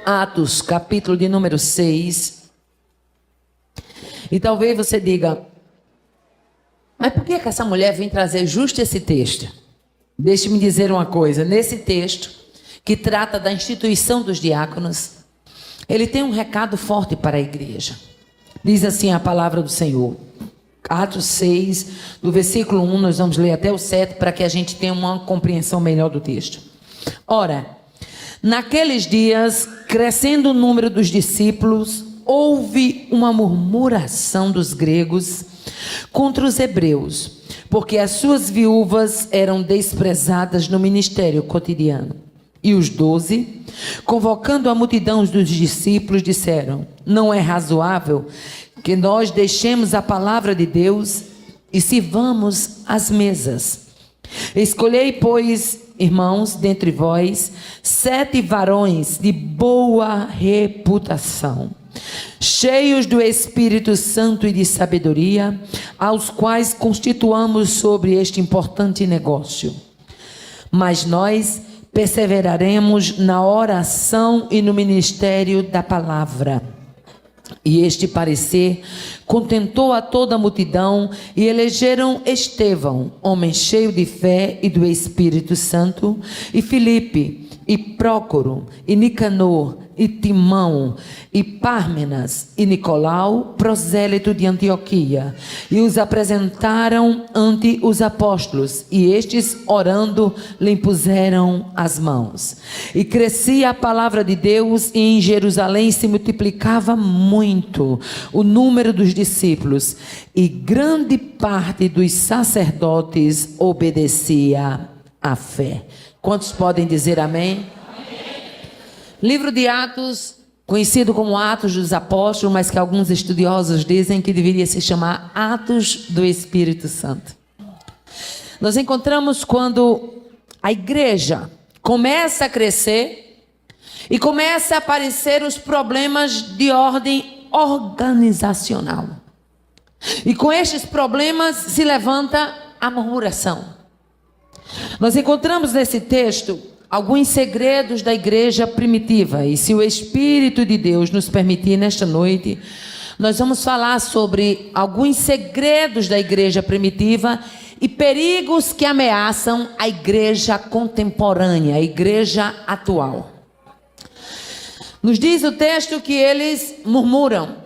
Atos, capítulo de número 6. E talvez você diga, mas por que essa mulher vem trazer justo esse texto? Deixe-me dizer uma coisa, nesse texto, que trata da instituição dos diáconos, ele tem um recado forte para a igreja. Diz assim a palavra do Senhor. Atos 6, do versículo 1, nós vamos ler até o 7, para que a gente tenha uma compreensão melhor do texto. Ora, naqueles dias, crescendo o número dos discípulos, houve uma murmuração dos gregos contra os hebreus, porque as suas viúvas eram desprezadas no ministério cotidiano. E os 12, convocando a multidão dos discípulos, disseram: não é razoável que nós deixemos a palavra de Deus e sirvamos as mesas. Escolhei, pois, irmãos, dentre vós, 7 varões de boa reputação, cheios do Espírito Santo e de sabedoria, aos quais constituamos sobre este importante negócio. Mas nós perseveraremos na oração e no ministério da palavra. E este parecer contentou a toda a multidão, e elegeram Estevão, homem cheio de fé e do Espírito Santo, e Filipe, e Prócoro, e Nicanor, e Timão, e Pármenas, e Nicolau, prosélito de Antioquia, e os apresentaram ante os apóstolos, e estes, orando, lhe impuseram as mãos. E crescia a palavra de Deus, e em Jerusalém se multiplicava muito o número dos discípulos, e grande parte dos sacerdotes obedecia à fé. Quantos podem dizer amém? Livro de Atos, conhecido como Atos dos Apóstolos, mas que alguns estudiosos dizem que deveria se chamar Atos do Espírito Santo. Nós encontramos quando a igreja começa a crescer e começa a aparecer os problemas de ordem organizacional. E com estes problemas se levanta a murmuração. Nós encontramos nesse texto alguns segredos da igreja primitiva, e se o Espírito de Deus nos permitir nesta noite, nós vamos falar sobre alguns segredos da igreja primitiva e perigos que ameaçam a igreja contemporânea, a igreja atual. Nos diz o texto que eles murmuram,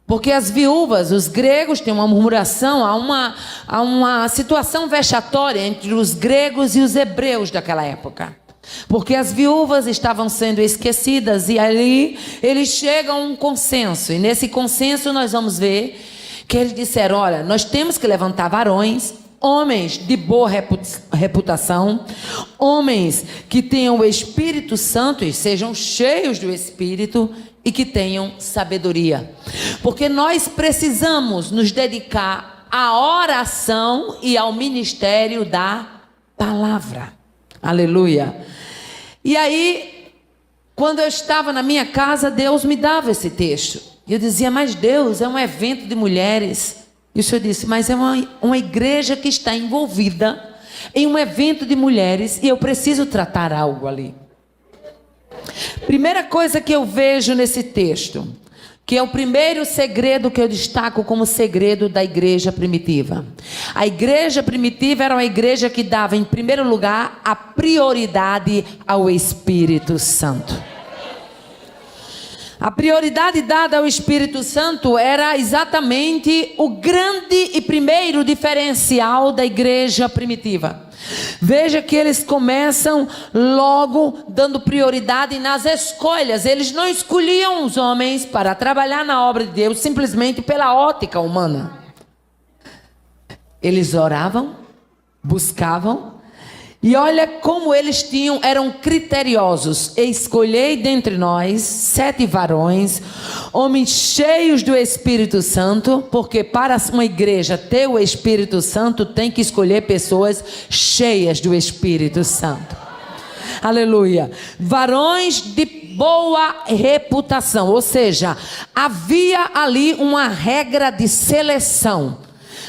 porque as viúvas, os gregos têm uma murmuração, há uma situação vexatória entre os gregos e os hebreus daquela época. Porque as viúvas estavam sendo esquecidas, e ali eles chegam a um consenso, e nesse consenso nós vamos ver que eles disseram: olha, nós temos que levantar varões, homens de boa reputação, homens que tenham o Espírito Santo e sejam cheios do Espírito e que tenham sabedoria, porque nós precisamos nos dedicar à oração e ao ministério da palavra. Aleluia. E aí, quando eu estava na minha casa, Deus me dava esse texto. E eu dizia: mas Deus, é um evento de mulheres. E o Senhor disse: mas é uma igreja que está envolvida em um evento de mulheres, e eu preciso tratar algo ali. Primeira coisa que eu vejo nesse texto, que é o primeiro segredo que eu destaco como segredo da igreja primitiva. A igreja primitiva era uma igreja que dava, em primeiro lugar, a prioridade ao Espírito Santo. A prioridade dada ao Espírito Santo era exatamente o grande e primeiro diferencial da igreja primitiva. Veja que eles começam logo dando prioridade nas escolhas. Eles não escolhiam os homens para trabalhar na obra de Deus simplesmente pela ótica humana. Eles oravam, buscavam, e olha como eles eram criteriosos. Escolhei dentre nós 7 varões, homens cheios do Espírito Santo, porque para uma igreja ter o Espírito Santo, tem que escolher pessoas cheias do Espírito Santo. Aleluia. Varões de boa reputação, ou seja, havia ali uma regra de seleção.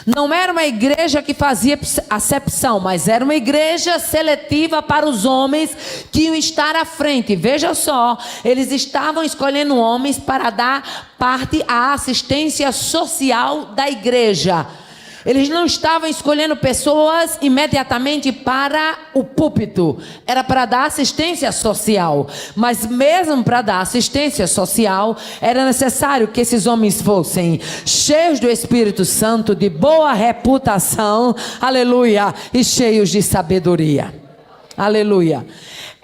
Não era uma igreja que fazia acepção, mas era uma igreja seletiva para os homens que iam estar à frente. Veja só, eles estavam escolhendo homens para dar parte à assistência social da igreja. Eles não estavam escolhendo pessoas imediatamente para o púlpito. Era para dar assistência social. Mas mesmo para dar assistência social, era necessário que esses homens fossem cheios do Espírito Santo, de boa reputação, aleluia, e cheios de sabedoria. Aleluia.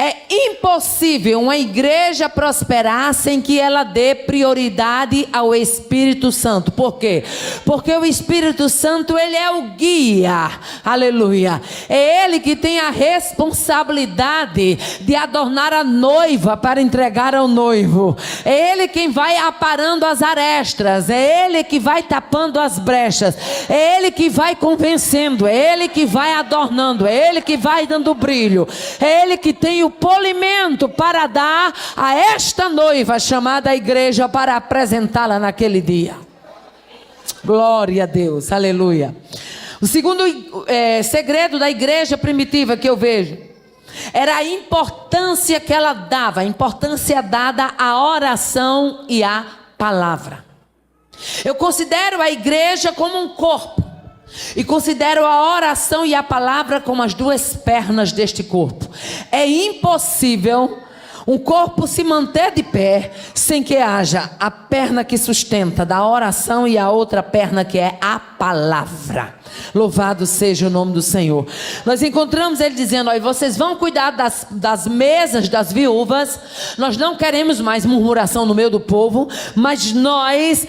É impossível uma igreja prosperar sem que ela dê prioridade ao Espírito Santo. Por quê? Porque o Espírito Santo, ele é o guia. Aleluia. É ele que tem a responsabilidade de adornar a noiva para entregar ao noivo. É ele quem vai aparando as arestas. É ele que vai tapando as brechas. É ele que vai convencendo. É ele que vai adornando. É ele que vai dando brilho. É ele que tem o polimento para dar a esta noiva chamada igreja para apresentá-la naquele dia. Glória a Deus, aleluia. O segundo segredo da igreja primitiva que eu vejo era a importância que ela dava, a importância dada à oração e à palavra. Eu considero a igreja como um corpo. E considero a oração e a palavra como as duas pernas deste corpo. É impossível um corpo se manter de pé sem que haja a perna que sustenta da oração e a outra perna que é a palavra. Louvado seja o nome do Senhor. Nós encontramos ele dizendo: olha, vocês vão cuidar das mesas das viúvas. Nós não queremos mais murmuração no meio do povo, mas nós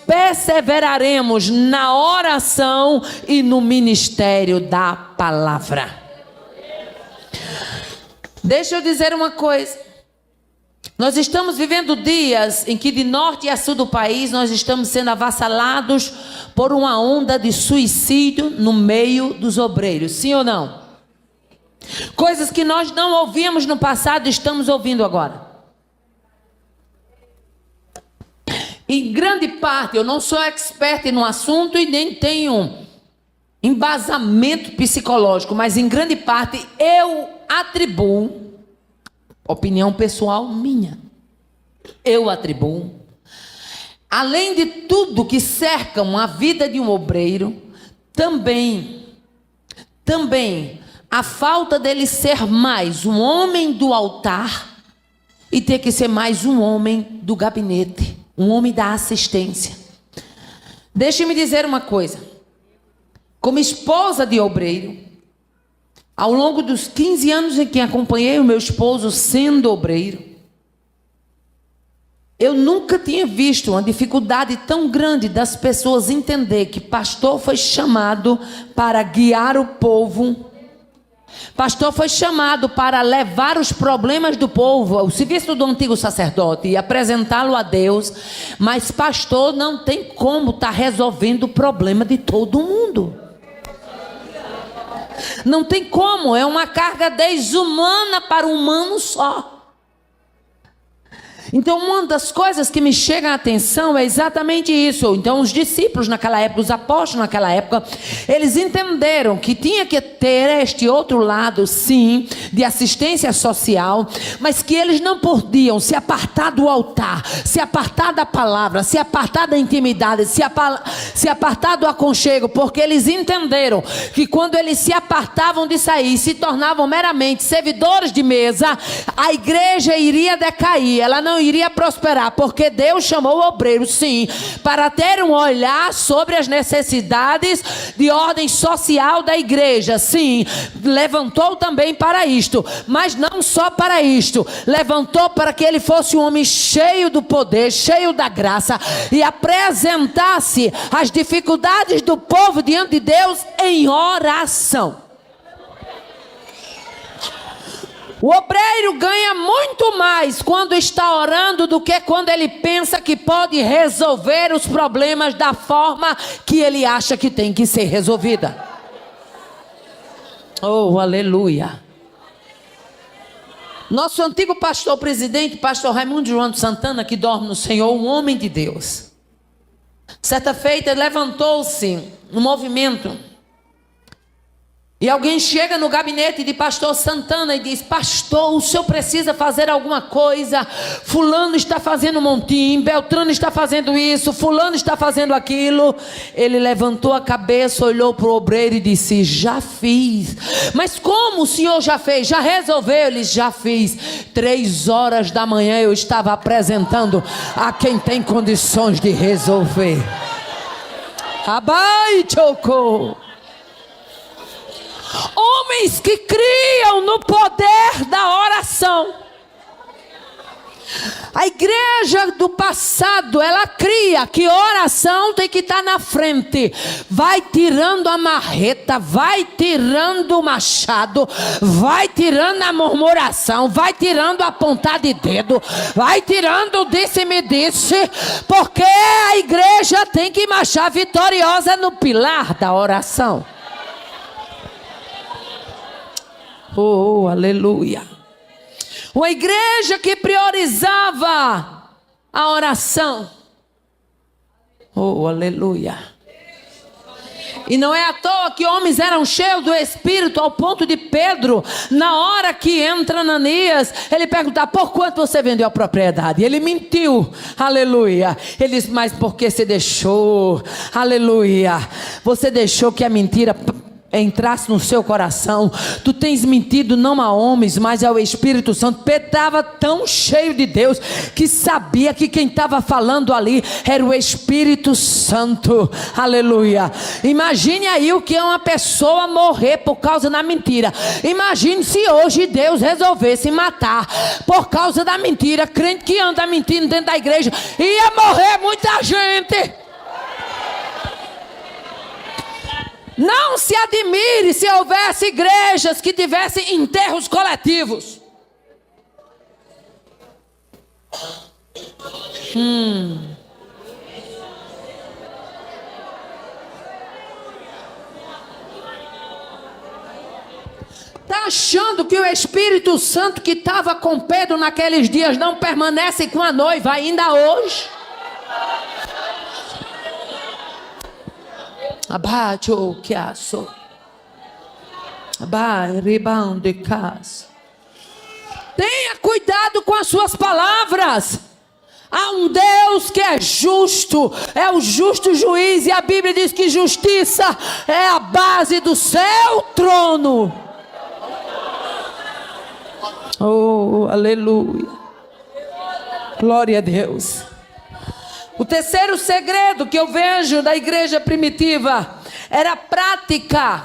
perseveraremos na oração e no ministério da palavra. Deixa eu dizer uma coisa. Nós estamos vivendo dias em que de norte a sul do país nós estamos sendo avassalados por uma onda de suicídio no meio dos obreiros. Sim ou não? Coisas que nós não ouvíamos no passado, estamos ouvindo agora. Em grande parte, eu não sou expert no assunto e nem tenho embasamento psicológico, mas em grande parte eu atribuo, opinião pessoal minha, eu atribuo, além de tudo que cercam a vida de um obreiro, também a falta dele ser mais um homem do altar e ter que ser mais um homem do gabinete, um homem da assistência. Deixe-me dizer uma coisa. Como esposa de obreiro, ao longo dos 15 anos em que acompanhei o meu esposo sendo obreiro, eu nunca tinha visto uma dificuldade tão grande das pessoas entender que pastor foi chamado para guiar o povo. Pastor foi chamado para levar os problemas do povo, o serviço do antigo sacerdote, e apresentá-lo a Deus. Mas pastor não tem como estar resolvendo o problema de todo mundo. Não tem como, é uma carga desumana para um humano só. Então uma das coisas que me chega a atenção é exatamente isso. Então os discípulos naquela época, os apóstolos naquela época, eles entenderam que tinha que ter este outro lado, sim, de assistência social, mas que eles não podiam se apartar do altar, se apartar da palavra, se apartar da intimidade, se apartar do aconchego, porque eles entenderam que quando eles se apartavam disso aí e se tornavam meramente servidores de mesa, a igreja iria decair, ela não iria prosperar, porque Deus chamou o obreiro, sim, para ter um olhar sobre as necessidades de ordem social da igreja, sim, levantou também para isto, mas não só para isto, levantou para que ele fosse um homem cheio do poder, cheio da graça, e apresentasse as dificuldades do povo diante de Deus em oração. O obreiro ganha muito mais quando está orando do que quando ele pensa que pode resolver os problemas da forma que ele acha que tem que ser resolvida. Oh, aleluia. Nosso antigo pastor presidente, pastor Raimundo João de Santana, que dorme no Senhor, um homem de Deus, Certa feita, levantou-se um movimento. E alguém chega no gabinete de pastor Santana e diz: pastor, o senhor precisa fazer alguma coisa. Fulano está fazendo um montim, Beltrano está fazendo isso, fulano está fazendo aquilo. Ele levantou a cabeça, olhou para o obreiro e disse: já fiz. Mas como o senhor já fez? Já resolveu? Ele: já fiz. 3 horas da manhã eu estava apresentando a quem tem condições de resolver. Abai, Choco. Homens que criam no poder da oração. A igreja do passado, ela cria que oração tem que estar na frente. Vai tirando a marreta, vai tirando o machado, vai tirando a murmuração, vai tirando a ponta de dedo, vai tirando o disse-me disse, porque a igreja tem que marchar vitoriosa no pilar da oração. Oh, aleluia. Uma igreja que priorizava a oração. Oh, aleluia. E não é à toa que homens eram cheios do Espírito ao ponto de Pedro, na hora que entra Ananias, ele perguntar: por quanto você vendeu a propriedade? Ele mentiu, aleluia. Ele disse: mas por que você deixou? Aleluia. Você deixou que a mentira entrasse no seu coração. Tu tens mentido não a homens, mas ao Espírito Santo. Pedro estava tão cheio de Deus que sabia que quem estava falando ali era o Espírito Santo. Aleluia. Imagine aí o que é uma pessoa morrer por causa da mentira. Imagine se hoje Deus resolvesse matar por causa da mentira. Crente que anda mentindo dentro da igreja, ia morrer muita gente. Não se admire se houvesse igrejas que tivessem enterros coletivos. Está achando que o Espírito Santo que estava com Pedro naqueles dias não permanece com a noiva ainda hoje? Abate o que aço. Ribão de casa. Tenha cuidado com as suas palavras. Há um Deus que é justo, é o justo juiz, e a Bíblia diz que justiça é a base do seu trono. Oh, aleluia. Glória a Deus. O terceiro segredo que eu vejo da igreja primitiva era a prática,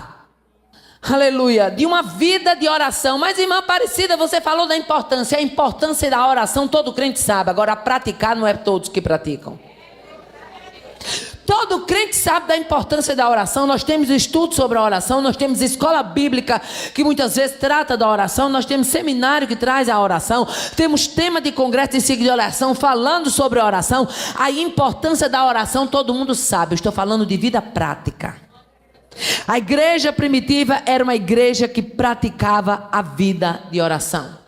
aleluia, de uma vida de oração. Mas, irmã Aparecida, você falou da importância. A importância da oração todo crente sabe. Agora, praticar não é todos que praticam. Todo crente sabe da importância da oração. Nós temos estudo sobre a oração, nós temos escola bíblica que muitas vezes trata da oração, nós temos seminário que traz a oração, temos tema de congresso e ciclo de oração falando sobre a oração. A importância da oração todo mundo sabe. Eu estou falando de vida prática. A igreja primitiva era uma igreja que praticava a vida de oração.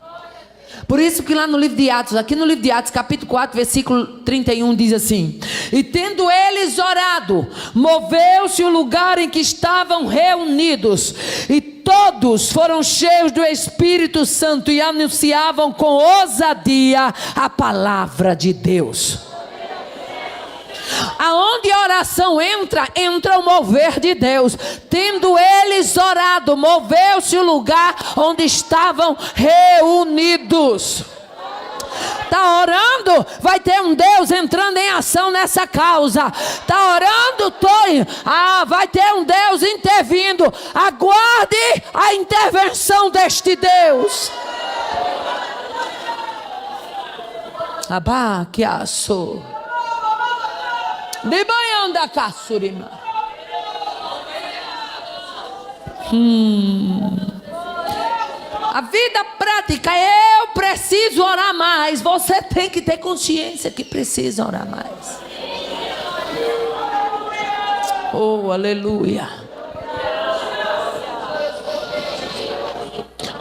Por isso que lá no livro de Atos, aqui no livro de Atos, capítulo 4, versículo 31, diz assim: e tendo eles orado, moveu-se o lugar em que estavam reunidos, e todos foram cheios do Espírito Santo e anunciavam com ousadia a palavra de Deus. Aonde a oração entra, entra o mover de Deus. Tendo eles orado, moveu-se o lugar onde estavam reunidos. Está orando, vai ter um Deus entrando em ação nessa causa. Está orando, vai ter um Deus intervindo. Aguarde a intervenção deste Deus. Abá, que aço. De banho da caçurima. A vida prática, eu preciso orar mais. Você tem que ter consciência que precisa orar mais. Oh, aleluia.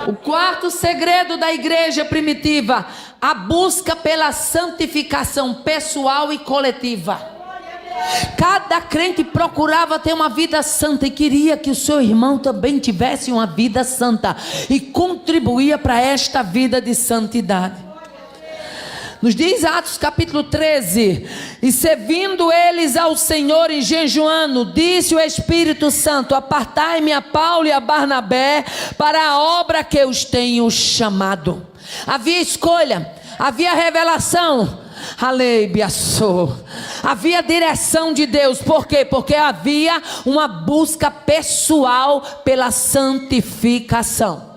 O quarto segredo da igreja primitiva: a busca pela santificação pessoal e coletiva. Cada crente procurava ter uma vida santa e queria que o seu irmão também tivesse uma vida santa e contribuía para esta vida de santidade. Nos diz Atos capítulo 13: e servindo eles ao Senhor e jejuando, disse o Espírito Santo: apartai-me a Paulo e a Barnabé para a obra que eu os tenho chamado. Havia escolha, havia revelação, havia direção de Deus. Por quê? Porque havia uma busca pessoal pela santificação.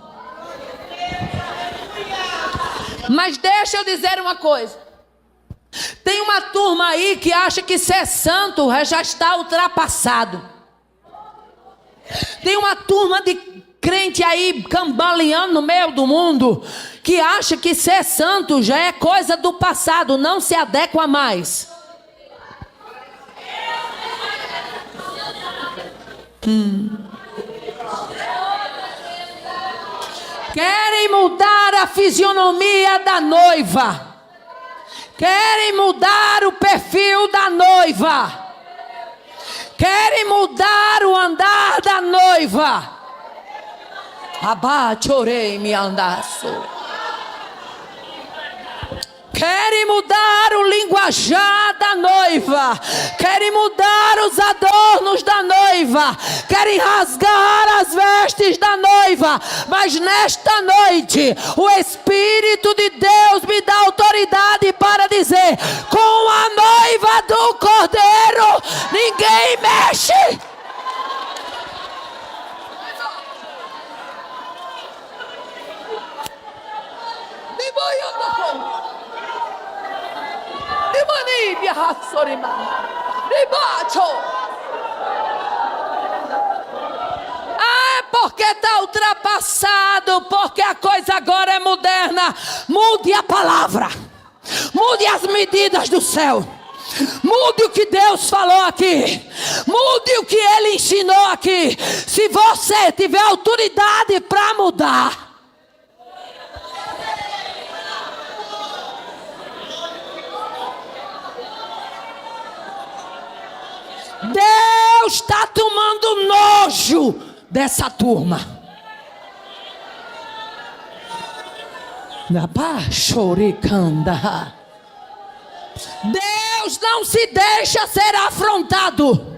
Mas deixa eu dizer uma coisa. Tem uma turma aí que acha que ser santo já está ultrapassado. Tem uma turma de crente aí cambaleando no meio do mundo que acha que ser santo já é coisa do passado, não se adequa mais. Querem mudar a fisionomia da noiva. Querem mudar o perfil da noiva. Querem mudar o andar da noiva. Abachorei me andaço. Querem mudar o linguajar da noiva. Querem mudar os adornos da noiva. Querem rasgar as vestes da noiva. Mas nesta noite o Espírito de Deus me dá autoridade para dizer: com a noiva do Cordeiro ninguém mexe. Ah, porque está ultrapassado, porque a coisa agora é moderna. Mude a palavra, mude as medidas do céu, mude o que Deus falou aqui, mude o que Ele ensinou aqui. Se você tiver autoridade para mudar, Deus está tomando nojo dessa turma. Deus não se deixa ser afrontado.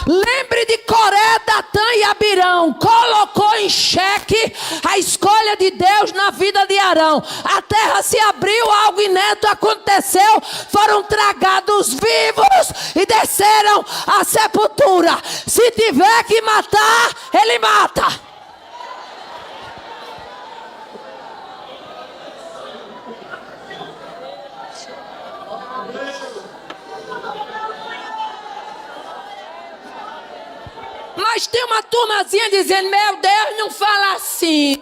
Lembre de Coré, Datã e Abirão. Colocou em xeque a escolha de Deus na vida de Arão. A terra se abriu, algo inédito aconteceu. Foram tragados vivos e desceram à sepultura. Se tiver que matar, ele mata. Mas tem uma turmazinha dizendo: meu Deus, não fala assim.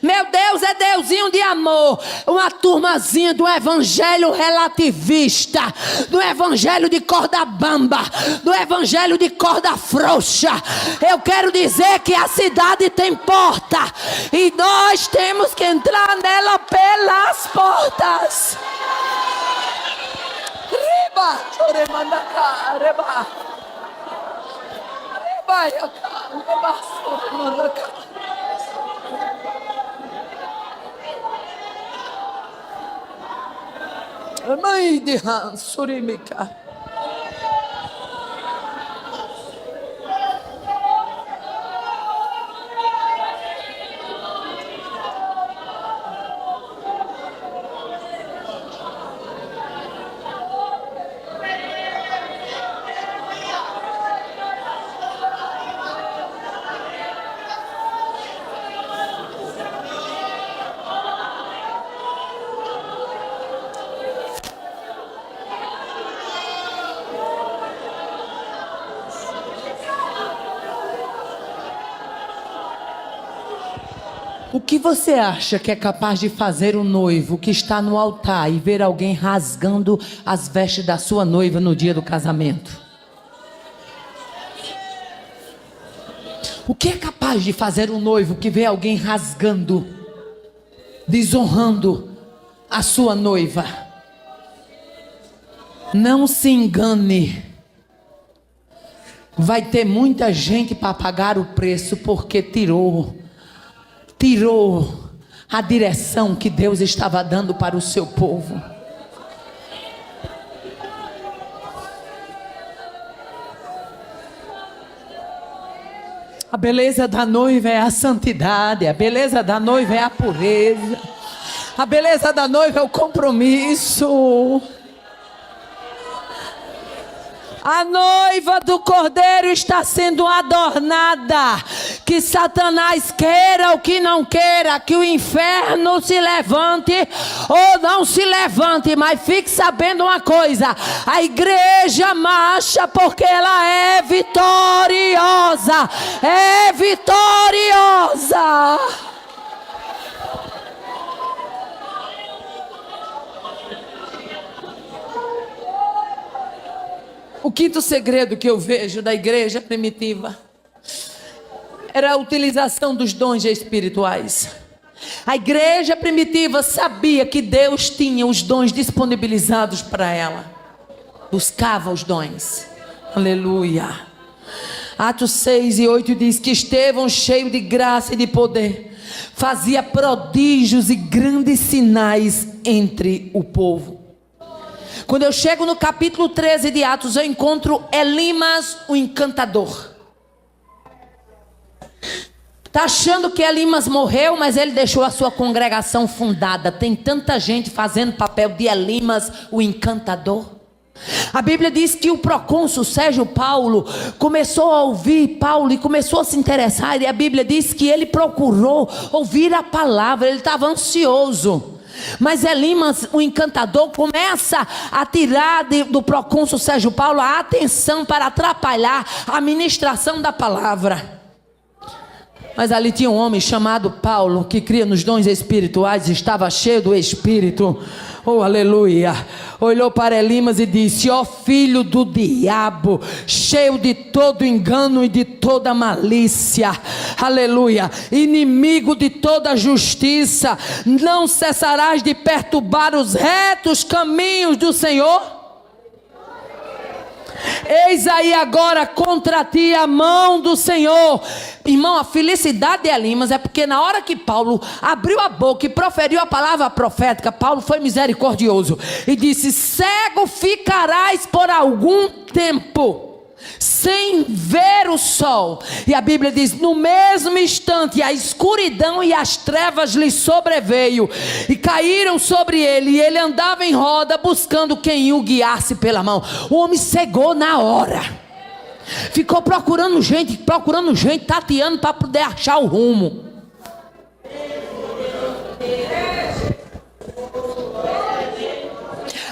Meu Deus é Deusinho de amor. Uma turmazinha do evangelho relativista, do evangelho de corda bamba, do evangelho de corda frouxa. Eu quero dizer que a cidade tem porta e nós temos que entrar nela pelas portas. Reba, choremandaka, reba. Mãe de Han, Surimika. O que você acha que é capaz de fazer o noivo que está no altar e ver alguém rasgando as vestes da sua noiva no dia do casamento? O que é capaz de fazer um noivo que vê alguém rasgando, desonrando a sua noiva? Não se engane. Vai ter muita gente para pagar o preço porque tirou a direção que Deus estava dando para o seu povo. A beleza da noiva é a santidade, a beleza da noiva é a pureza, a beleza da noiva é o compromisso. A noiva do Cordeiro está sendo adornada. Que Satanás queira ou que não queira, que o inferno se levante ou não se levante, mas fique sabendo uma coisa: a igreja marcha porque ela é vitoriosa. É vitoriosa. O quinto segredo que eu vejo da igreja primitiva era a utilização dos dons espirituais. A igreja primitiva sabia que Deus tinha os dons disponibilizados para ela. Buscava os dons. Aleluia. Atos 6:8 diz que Estevão, cheio de graça e de poder, fazia prodígios e grandes sinais entre o povo. Quando eu chego no capítulo 13 de Atos, eu encontro Elimas, o encantador. Está achando que Elimas morreu, mas ele deixou a sua congregação fundada. Tem tanta gente fazendo papel de Elimas, o encantador. A Bíblia diz que o procônsul Sérgio Paulo começou a ouvir Paulo e começou a se interessar. E a Bíblia diz que ele procurou ouvir a palavra, ele estava ansioso. Mas Elimas, o encantador, começa a tirar do procônsul Sérgio Paulo a atenção para atrapalhar a ministração da palavra. Mas ali tinha um homem chamado Paulo, que cria nos dons espirituais, estava cheio do Espírito. Oh, aleluia. Olhou para Elimas e disse: ó filho do diabo, cheio de todo engano e de toda malícia, aleluia, inimigo de toda justiça, não cessarás de perturbar os retos caminhos do Senhor? Eis aí agora contra ti a mão do Senhor. Irmão, a felicidade de Elimas é porque na hora que Paulo abriu a boca e proferiu a palavra profética, Paulo foi misericordioso e disse: cego ficarás por algum tempo, sem ver o sol. E a Bíblia diz: no mesmo instante a escuridão e as trevas lhe sobreveio e caíram sobre ele, e ele andava em roda buscando quem o guiasse pela mão. O homem cegou na hora. Ficou procurando gente, tateando para poder achar o rumo.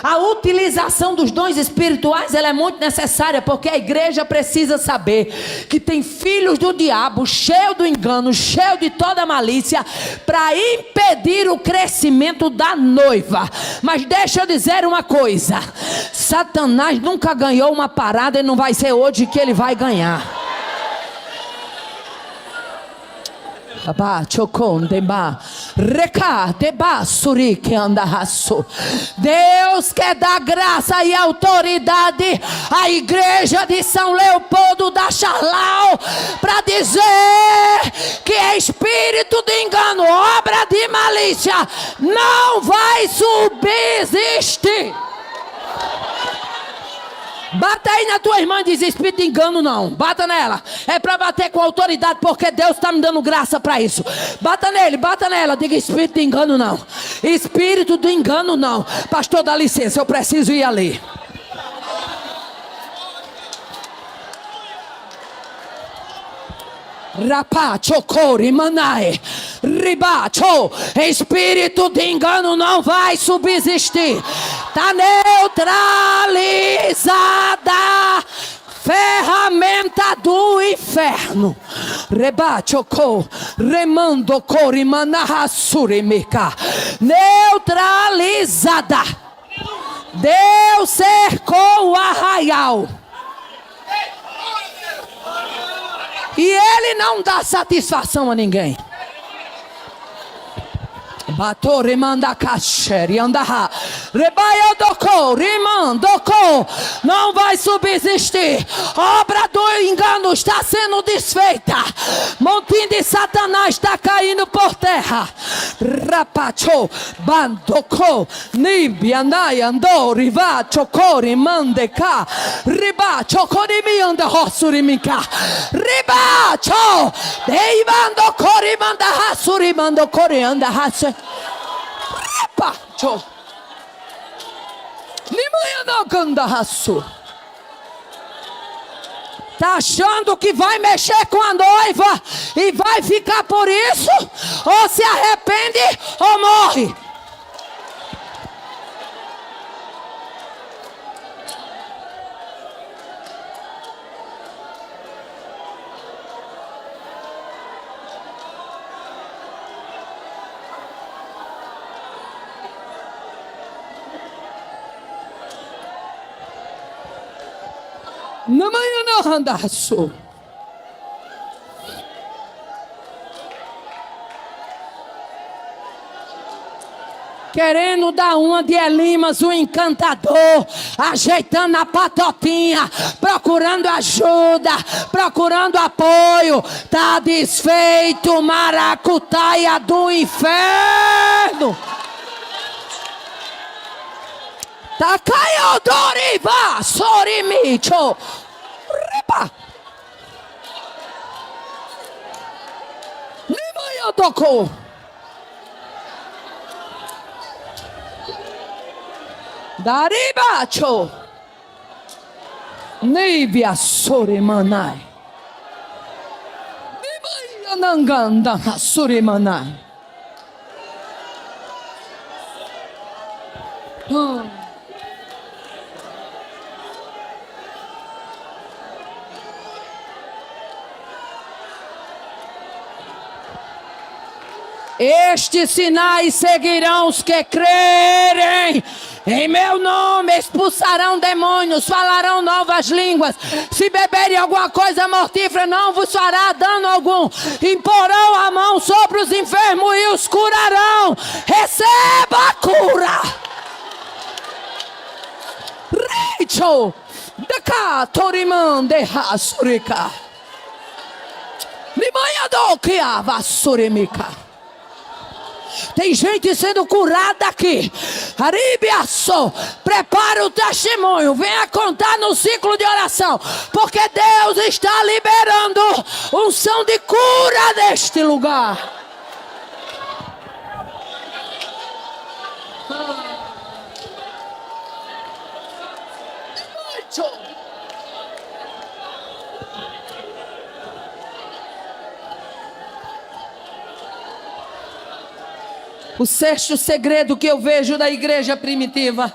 A utilização dos dons espirituais, ela é muito necessária, porque a igreja precisa saber que tem filhos do diabo, cheio do engano, cheio de toda malícia, para impedir o crescimento da noiva. Mas deixa eu dizer uma coisa: Satanás nunca ganhou uma parada e não vai ser hoje que ele vai ganhar. Deus quer dar graça e autoridade à igreja de São Leopoldo da Charlau para dizer que espírito de engano, obra de malícia, não vai subsistir. Bata aí na tua irmã e diz: espírito de engano não. Bata nela. É para bater com autoridade, porque Deus está me dando graça para isso. Bata nele, bata nela. Diga: espírito de engano não. Espírito de engano não. Pastor, dá licença, eu preciso ir ali. Rapacho, cori, manae, ribacho. Espírito de engano não vai subsistir. Está neutralizada. Ferramenta do inferno. Rebacho, remando, cori, manaha, surimika. Neutralizada. Deus cercou o arraial. E ele não dá satisfação a ninguém. Batore manda cacheri andará. Rebaia docou, rimandocou. Não vai subsistir. Obra do engano está sendo desfeita. Montinho de Satanás está caindo por terra. Rapachou, bandocou, nibi andai andou, riva chocori mandeca, riba chocori mi anda rosurimika, riba cho, deivando cori manda hasuri mando cori anda hase, riba cho, nimanha não canda hasu. Tá achando que vai mexer com a noiva e vai ficar por isso? Ou se arrepende ou morre. Na manhã não andaço. Querendo dar uma de Elimas, o encantador, ajeitando a patotinha, procurando ajuda, procurando apoio. Tá desfeito, maracutaia do inferno. Tá caindo, Doriva, Sorimicho. Riba. Nimanha tocou. Daribacho. Nivia Sorimanai. Nimanha Nanganda Sorimanai. Estes sinais seguirão os que crerem. Em meu nome expulsarão demônios, falarão novas línguas. Se beberem alguma coisa mortífera, não vos fará dano algum. Imporão a mão sobre os enfermos e os curarão. Receba a cura. Rachel, deca torimande hasurika. Limanha do que a vassurimika. Tem gente sendo curada aqui. Aribiaço, prepara o testemunho. Venha contar no ciclo de oração. Porque Deus está liberando unção de cura neste lugar. O sexto segredo que eu vejo da igreja primitiva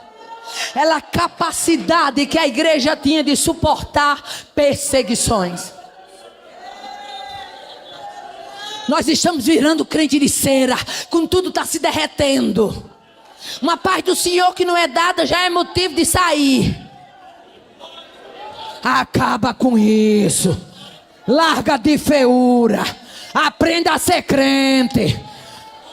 é a capacidade que a igreja tinha de suportar perseguições. Nós estamos virando crente de cera, com tudo está se derretendo. Uma paz do Senhor que não é dada já é motivo de sair. Acaba com isso. Larga de feiura. Aprenda a ser crente.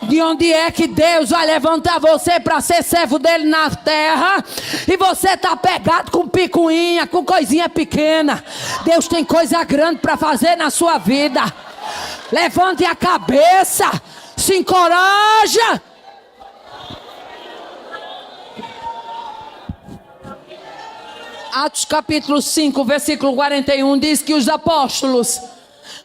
De onde é que Deus vai levantar você para ser servo dele na terra? E você está pegado com picuinha, com coisinha pequena. Deus tem coisa grande para fazer na sua vida. Levante a cabeça. Se encoraja. Atos capítulo 5, versículo 41 diz que os apóstolos,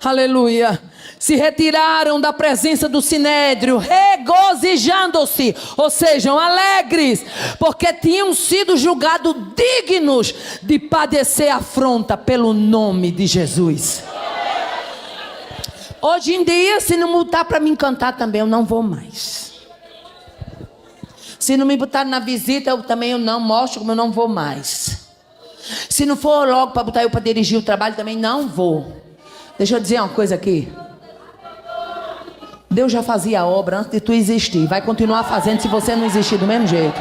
aleluia, se retiraram da presença do sinédrio, regozijando-se, ou seja, alegres, porque tinham sido julgados dignos de padecer afronta pelo nome de Jesus. Hoje em dia, se não botar para me cantar também, eu não vou mais. Se não me botar na visita, eu não mostro como eu não vou mais. Se não for logo para botar eu para dirigir o trabalho, também não vou. Deixa eu dizer uma coisa aqui. Deus já fazia a obra antes de tu existir. Vai continuar fazendo se você não existir do mesmo jeito.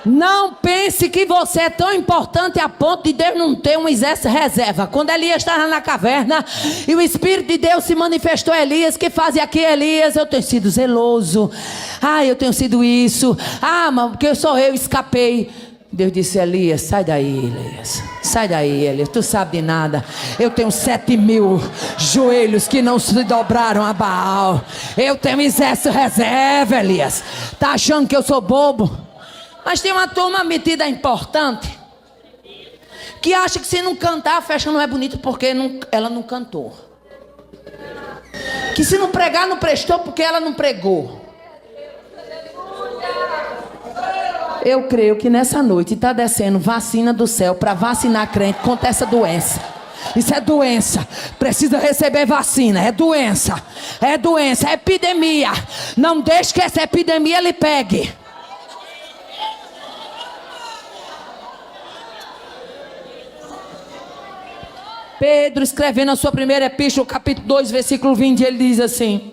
Não pense que você é tão importante a ponto de Deus não ter um exército reserva. Quando Elias estava na caverna e o Espírito de Deus se manifestou a Elias, que fazia aqui Elias, eu tenho sido zeloso. Eu tenho sido isso. Mas porque eu escapei. Deus disse: Elias, sai daí, Elias. Sai daí, Elias. Tu sabe de nada. Eu tenho 7.000 joelhos que não se dobraram a Baal. Eu tenho exército reserva, Elias. Tá achando que eu sou bobo? Mas tem uma turma metida importante que acha que se não cantar a festa não é bonita porque ela não cantou. Que se não pregar não prestou porque ela não pregou. Eu creio que nessa noite está descendo vacina do céu para vacinar crente contra essa doença. Isso é doença. Precisa receber vacina. É doença. É doença. É epidemia. Não deixe que essa epidemia lhe pegue. Pedro, escrevendo a sua primeira epístola, capítulo 2, versículo 20, ele diz assim: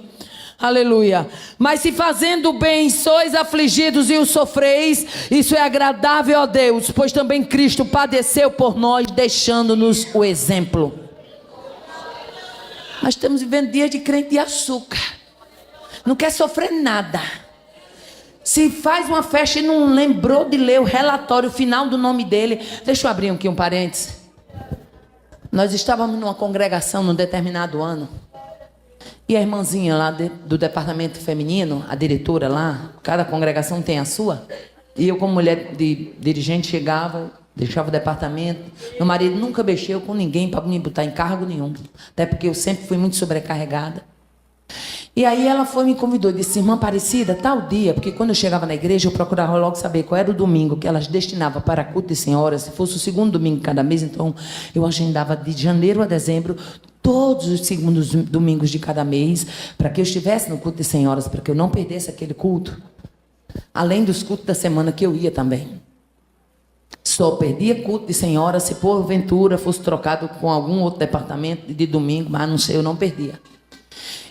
aleluia. Mas se fazendo bem sois afligidos e o sofreis, isso é agradável a Deus, pois também Cristo padeceu por nós, deixando-nos o exemplo. Nós estamos vivendo dias de crente de açúcar. Não quer sofrer nada. Se faz uma festa e não lembrou de ler o relatório final do nome dele. Deixa eu abrir aqui um parênteses. Nós estávamos numa congregação num determinado ano. E a irmãzinha lá do departamento feminino, a diretora lá, cada congregação tem a sua. E eu, como mulher de dirigente, chegava, deixava o departamento. Meu marido nunca mexeu com ninguém para me botar em cargo nenhum. Até porque eu sempre fui muito sobrecarregada. E aí ela me convidou e disse: irmã Aparecida, tal dia, porque quando eu chegava na igreja eu procurava logo saber qual era o domingo que elas destinavam para culto de senhoras. Se fosse o segundo domingo de cada mês, então eu agendava de janeiro a dezembro todos os segundos domingos de cada mês, para que eu estivesse no culto de senhoras, para que eu não perdesse aquele culto, além dos cultos da semana que eu ia também. Só perdia culto de senhoras se porventura fosse trocado com algum outro departamento de domingo, mas não sei, eu não perdia.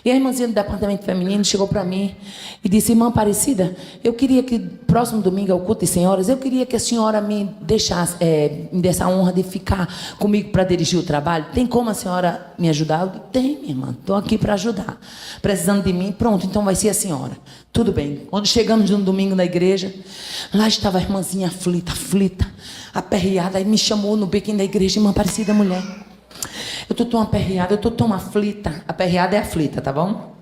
E a irmãzinha do departamento feminino chegou para mim e disse: irmã Aparecida, eu queria que próximo domingo é o culto de senhoras, eu queria que a senhora me deixasse, me desse a honra de ficar comigo para dirigir o trabalho. Tem como a senhora me ajudar? Eu disse: tem, minha irmã, estou aqui para ajudar. Precisando de mim, pronto, então vai ser a senhora. Tudo bem. Quando chegamos no domingo na igreja, lá estava a irmãzinha aflita, aperreada, aí me chamou no bequinho da igreja: irmã Aparecida, mulher, eu estou tão aperreada, eu estou tão aflita. Aperreada é aflita, tá bom?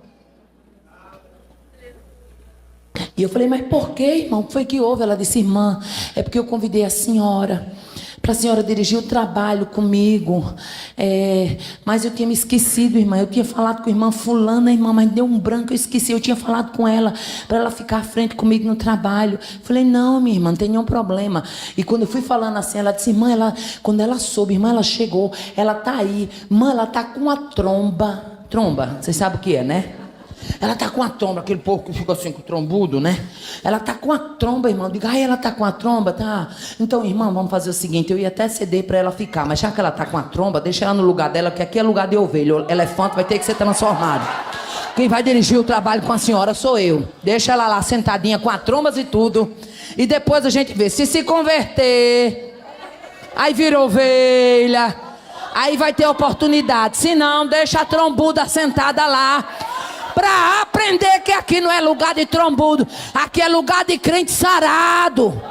E eu falei: mas por que, irmão? O que foi que houve? Ela disse: irmã, é porque eu convidei a senhora para a senhora dirigir o trabalho comigo. Mas eu tinha me esquecido, irmã. Eu tinha falado com a irmã fulana, irmã, mas deu um branco, eu esqueci. Eu tinha falado com ela para ela ficar à frente comigo no trabalho. Falei: não, minha irmã, não tem nenhum problema. E quando eu fui falando assim, ela disse: irmã, quando ela soube, irmã, ela chegou, ela tá aí, irmã, ela tá com a tromba. Tromba, vocês sabem o que é, né? Ela tá com a tromba, aquele povo que fica assim com o trombudo, né? Ela tá com a tromba, irmão. Eu digo: ela tá com a tromba, tá? Então, irmão, vamos fazer o seguinte: eu ia até ceder para ela ficar, mas já que ela tá com a tromba, deixa ela no lugar dela, que aqui é lugar de ovelha. O elefante vai ter que ser transformado. Quem vai dirigir o trabalho com a senhora sou eu. Deixa ela lá sentadinha com as trombas e tudo. E depois a gente vê. Se converter, aí vira ovelha, aí vai ter oportunidade. Se não, deixa a trombuda sentada lá, para aprender que aqui não é lugar de trombudo, aqui é lugar de crente sarado,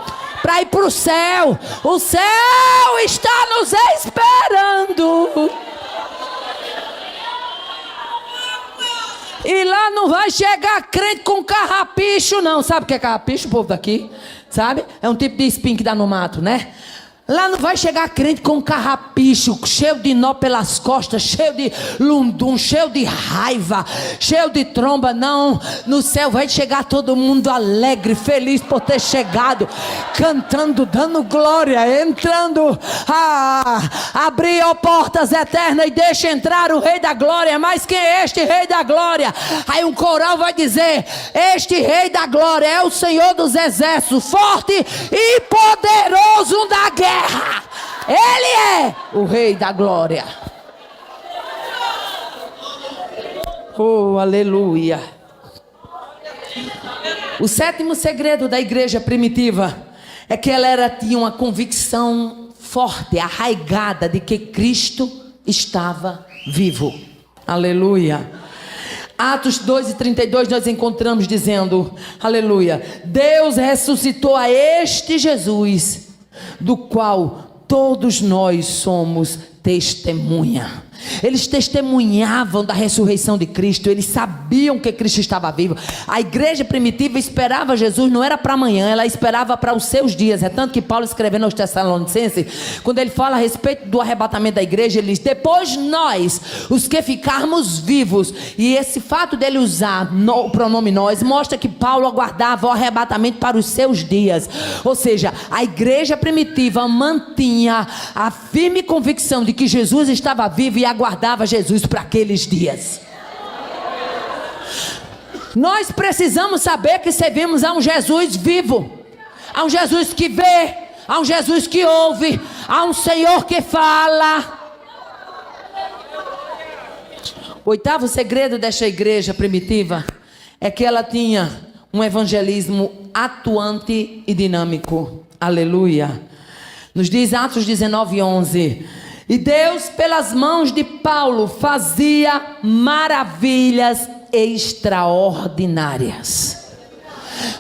para ir para o céu. O céu está nos esperando. E lá não vai chegar crente com carrapicho, não. Sabe o que é carrapicho, o povo daqui? Sabe? É um tipo de espinho que dá no mato, né? Lá não vai chegar crente com carrapicho, cheio de nó pelas costas, cheio de lundum, cheio de raiva, cheio de tromba, não. No céu vai chegar todo mundo alegre, feliz por ter chegado, cantando, dando glória, entrando. Abriu portas eternas e deixa entrar o Rei da Glória. Mas quem é este Rei da Glória? Aí um coral vai dizer: este Rei da Glória é o Senhor dos Exércitos, forte e poderoso na guerra. Ele é o Rei da Glória. Oh, aleluia. O sétimo segredo da igreja primitiva é que ela tinha uma convicção forte, arraigada de que Cristo estava vivo. Aleluia. Atos 2:32 nós encontramos dizendo, aleluia, Deus ressuscitou a este Jesus, do qual todos nós somos testemunha. Eles testemunhavam da ressurreição de Cristo. Eles sabiam que Cristo estava vivo. A igreja primitiva esperava Jesus, não era para amanhã, ela esperava para os seus dias. É tanto que Paulo, escrevendo aos Tessalonicenses, quando ele fala a respeito do arrebatamento da igreja, ele diz, depois nós, os que ficarmos vivos. E esse fato dele usar o pronome nós mostra que Paulo aguardava o arrebatamento para os seus dias. Ou seja, a igreja primitiva mantinha a firme convicção de que Jesus estava vivo e aguardava Jesus para aqueles dias. Nós precisamos saber que servimos a um Jesus vivo, a um Jesus que vê, a um Jesus que ouve, a um Senhor que fala. O oitavo segredo desta igreja primitiva é que ela tinha um evangelismo atuante e dinâmico. Aleluia. Nos diz Atos 19:11. E Deus, pelas mãos de Paulo, fazia maravilhas extraordinárias.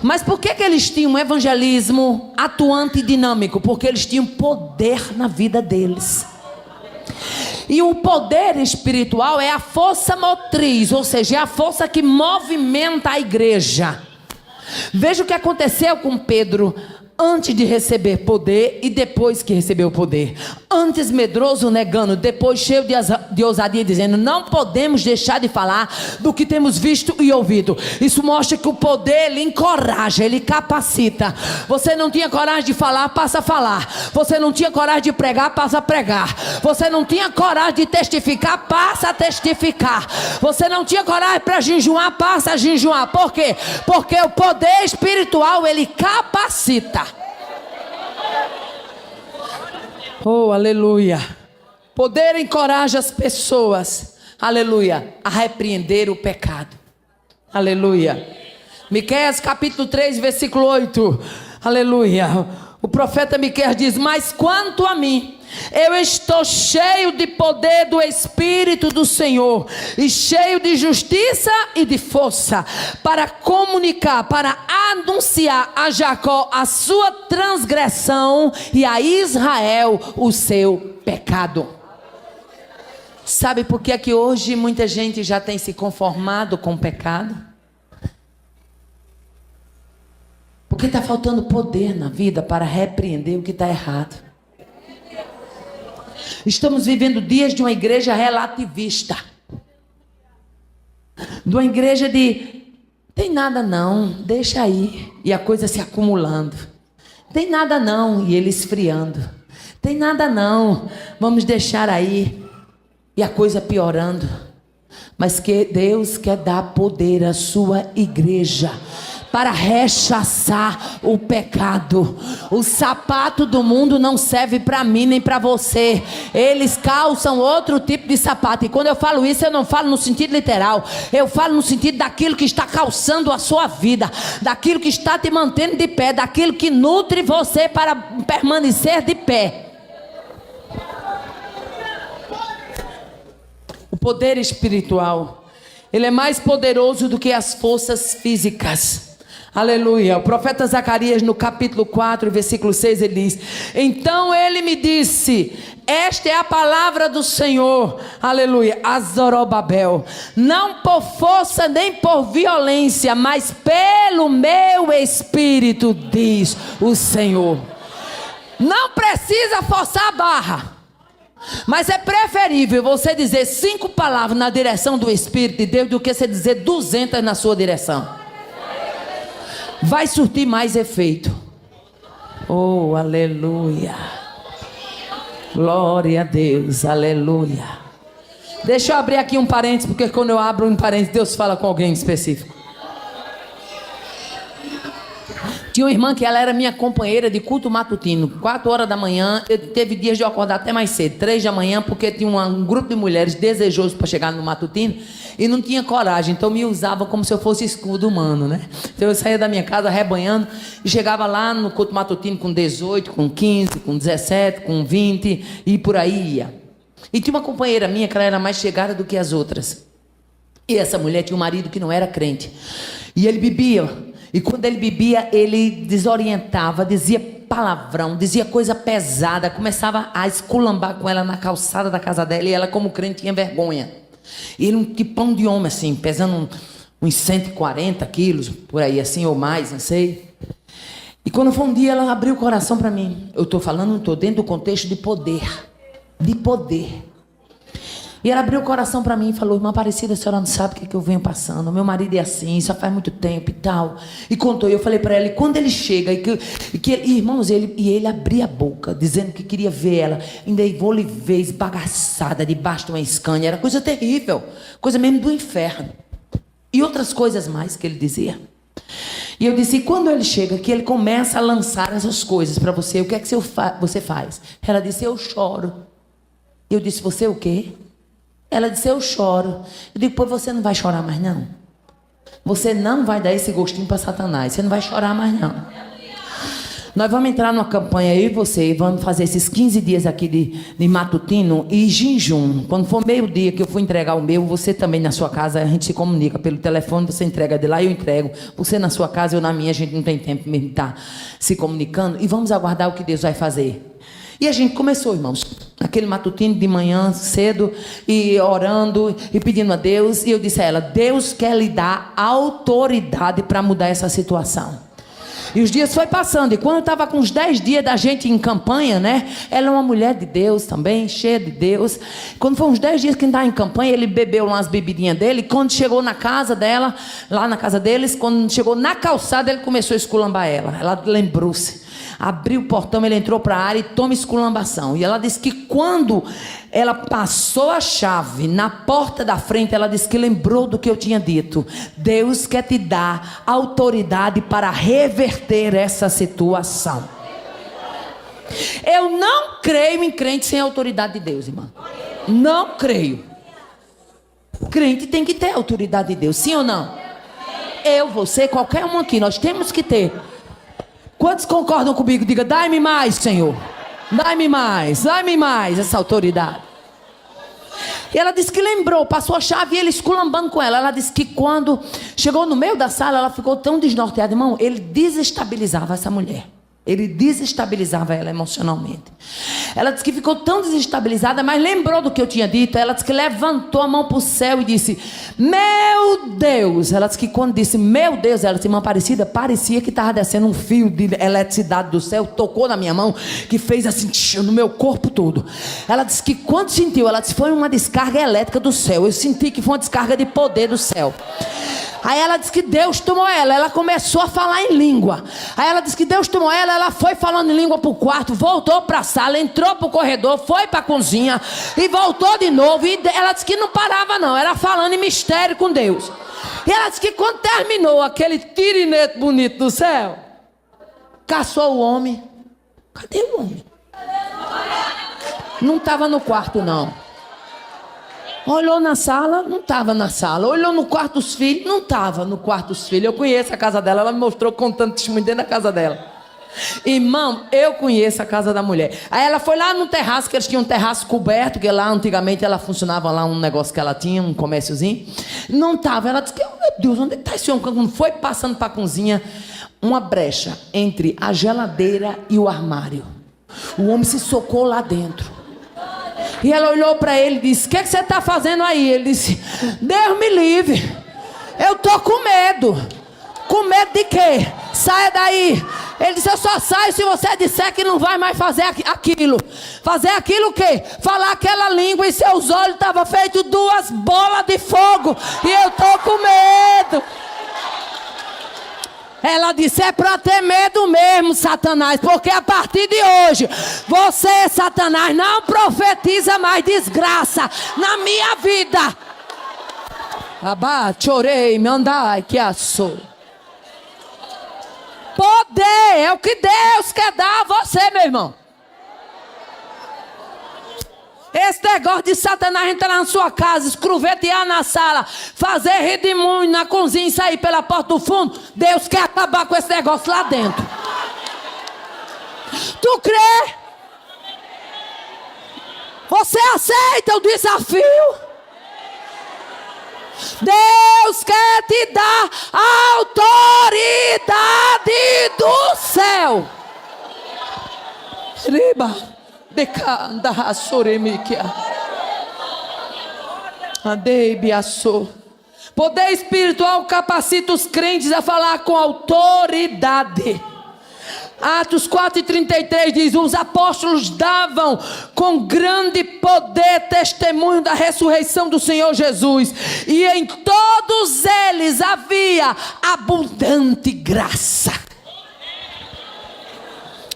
Mas por que eles tinham um evangelismo atuante e dinâmico? Porque eles tinham poder na vida deles. E o poder espiritual é a força motriz, ou seja, é a força que movimenta a igreja. Veja o que aconteceu com Pedro antes de receber poder e depois que recebeu o poder. Antes medroso, negando, depois cheio de ousadia, dizendo, não podemos deixar de falar do que temos visto e ouvido. Isso mostra que o poder, ele encoraja, ele capacita. Você não tinha coragem de falar, passa a falar. Você não tinha coragem de pregar, passa a pregar. Você não tinha coragem de testificar, passa a testificar. Você não tinha coragem para jejuar, passa a jejuar. Por quê? Porque o poder espiritual, ele capacita. Oh, aleluia. Poder encoraja as pessoas, aleluia, a repreender o pecado. Aleluia. Miqueias capítulo 3, versículo 8. Aleluia. O profeta Miqueias diz, mas quanto a mim, eu estou cheio de poder do Espírito do Senhor e cheio de justiça e de força para comunicar, para anunciar a Jacó a sua transgressão e a Israel o seu pecado. Sabe por que é que hoje muita gente já tem se conformado com o pecado? Porque está faltando poder na vida para repreender o que está errado. Estamos vivendo dias de uma igreja relativista. De uma igreja de, tem nada não, deixa aí. E a coisa se acumulando. Tem nada não, e ele esfriando. Tem nada não, vamos deixar aí. E a coisa piorando. Mas que Deus quer dar poder à sua igreja para rechaçar o pecado. O sapato do mundo não serve para mim nem para você. Eles calçam outro tipo de sapato. E quando eu falo isso, eu não falo no sentido literal. Eu falo no sentido daquilo que está calçando a sua vida, daquilo que está te mantendo de pé, daquilo que nutre você para permanecer de pé. O poder espiritual, ele é mais poderoso do que as forças físicas. Aleluia. O profeta Zacarias, no capítulo 4, versículo 6, ele diz, então ele me disse, esta é a palavra do Senhor, aleluia, a Zorobabel, não por força nem por violência, mas pelo meu espírito, diz o Senhor. Não precisa forçar a barra, mas é preferível você dizer 5 palavras na direção do Espírito de Deus do que você dizer 200 na sua direção. Vai surtir mais efeito. Oh, aleluia. Glória a Deus, aleluia. Deixa eu abrir aqui um parênteses, porque quando eu abro um parênteses, Deus fala com alguém específico. Tinha uma irmã que ela era minha companheira de culto matutino. 4 horas da manhã, teve dias de eu acordar até mais cedo, 3 da manhã, porque tinha um grupo de mulheres desejoso para chegar no matutino e não tinha coragem. Então me usava como se eu fosse escudo humano, né? Então eu saía da minha casa rebanhando e chegava lá no culto matutino com 18, com 15, com 17, com 20 e por aí ia. E tinha uma companheira minha que ela era mais chegada do que as outras. E essa mulher tinha um marido que não era crente. E ele bebia. E quando ele bebia, ele desorientava, dizia palavrão, dizia coisa pesada, começava a esculambar com ela na calçada da casa dela, e ela, como crente, tinha vergonha. E ele, um tipão de homem assim, pesando uns 140 quilos, por aí assim, ou mais, não sei. E quando foi um dia, ela abriu o coração para mim. Eu estou falando, estou dentro do contexto de poder. De poder. E ela abriu o coração para mim e falou: irmã Aparecida, a senhora não sabe o que eu venho passando. Meu marido é assim, só faz muito tempo e tal. E contou, e eu falei para ela, e quando ele chega, irmãos, ele abria a boca, dizendo que queria ver ela. Ainda vou lhe ver esbagaçada debaixo de uma Scania. Era coisa terrível, coisa mesmo do inferno. E outras coisas mais que ele dizia. E eu disse, e quando ele chega, que ele começa a lançar essas coisas para você, o que é que você faz? Ela disse, eu choro. Eu disse, você o quê? Ela disse, eu choro. Eu digo, pois você não vai chorar mais não. Você não vai dar esse gostinho para Satanás. Você não vai chorar mais não. Nós vamos entrar numa campanha, eu e você, e vamos fazer esses 15 dias aqui de matutino e jejum. Quando for meio-dia que eu for entregar o meu, você também na sua casa, a gente se comunica pelo telefone, você entrega de lá e eu entrego. Você na sua casa, eu na minha, a gente não tem tempo mesmo de estar se comunicando. E vamos aguardar o que Deus vai fazer. E a gente começou, irmãos, aquele matutino de manhã cedo, e orando, e pedindo a Deus, e eu disse a ela, Deus quer lhe dar autoridade para mudar essa situação. E os dias foi passando, e quando eu estava com uns 10 dias da gente em campanha, né, ela é uma mulher de Deus também, cheia de Deus, quando foi uns 10 dias que a gente estava em campanha, ele bebeu lá as bebidinhas dele, e quando chegou na casa dela, lá na casa deles, quando chegou na calçada, ele começou a esculambar ela lembrou-se. Abriu o portão, ele entrou para a área e toma esculambação. E ela disse que quando ela passou a chave na porta da frente, ela disse que lembrou do que eu tinha dito. Deus quer te dar autoridade para reverter essa situação. Eu não creio em crente sem autoridade de Deus, irmã. Não creio. Crente tem que ter autoridade de Deus, sim ou não? Eu, você, qualquer um aqui, nós temos que ter. Quantos concordam comigo? Diga, dai-me mais, Senhor. Dai-me mais essa autoridade. E ela disse que lembrou, passou a chave e ele esculambando com ela. Ela disse que quando chegou no meio da sala, ela ficou tão desnorteada. Irmão, ele desestabilizava essa mulher. Ele desestabilizava ela emocionalmente. Ela disse que ficou tão desestabilizada, mas lembrou do que eu tinha dito. Ela disse que levantou a mão para o céu e disse, meu Deus. Ela disse que quando disse, meu Deus, ela disse, irmã Aparecida, parecia que estava descendo um fio de eletricidade do céu, tocou na minha mão, que fez assim, no meu corpo todo. Ela disse que quando sentiu, ela disse, foi uma descarga elétrica do céu. Eu senti que foi uma descarga de poder do céu. Aí ela disse que Deus tomou ela começou a falar em língua. Aí ela disse que Deus tomou ela foi falando em língua para o quarto, voltou para a sala, entrou para o corredor, foi para a cozinha e voltou de novo. E ela disse que não parava não, era falando em mistério com Deus. E ela disse que quando terminou aquele tirinete bonito do céu, caçou o homem. Cadê o homem? Não estava no quarto não. Olhou na sala, não estava na sala. Olhou no quarto dos filhos, não estava no quarto dos filhos. Eu conheço a casa dela, ela me mostrou contando testemunho dentro da casa dela. Irmão, eu conheço a casa da mulher. Aí ela foi lá no terraço, que eles tinham um terraço coberto, que lá antigamente ela funcionava lá um negócio que ela tinha, um comérciozinho. Não estava. Ela disse que, meu Deus, onde está esse homem? Quando foi passando para a cozinha, uma brecha entre a geladeira e o armário. O homem se socou lá dentro. E ela olhou para ele e disse, o que você está fazendo aí? Ele disse, Deus me livre, eu estou com medo. Com medo de quê? Saia daí. Ele disse, eu só saio se você disser que não vai mais fazer aquilo. Fazer aquilo o quê? Falar aquela língua e seus olhos estavam feitos 2 bolas de fogo. E eu estou com medo. Ela disse, é para ter medo mesmo, Satanás, porque a partir de hoje, você, Satanás, não profetiza mais desgraça na minha vida. Abá, chorei, me andai, que assou. Poder Poder é o que Deus quer dar a você, meu irmão. Esse negócio de Satanás entrar na sua casa, escruvetear na sala, fazer redemoinho na cozinha e sair pela porta do fundo, Deus quer acabar com esse negócio lá dentro. Tu crê? Você aceita o desafio? Deus quer te dar a autoridade do céu. Riba, decanda, soremikia. Adeibiaçô. Poder espiritual capacita os crentes a falar com autoridade. Atos 4:33 diz: os apóstolos davam com grande poder testemunho da ressurreição do Senhor Jesus, e em todos eles havia abundante graça.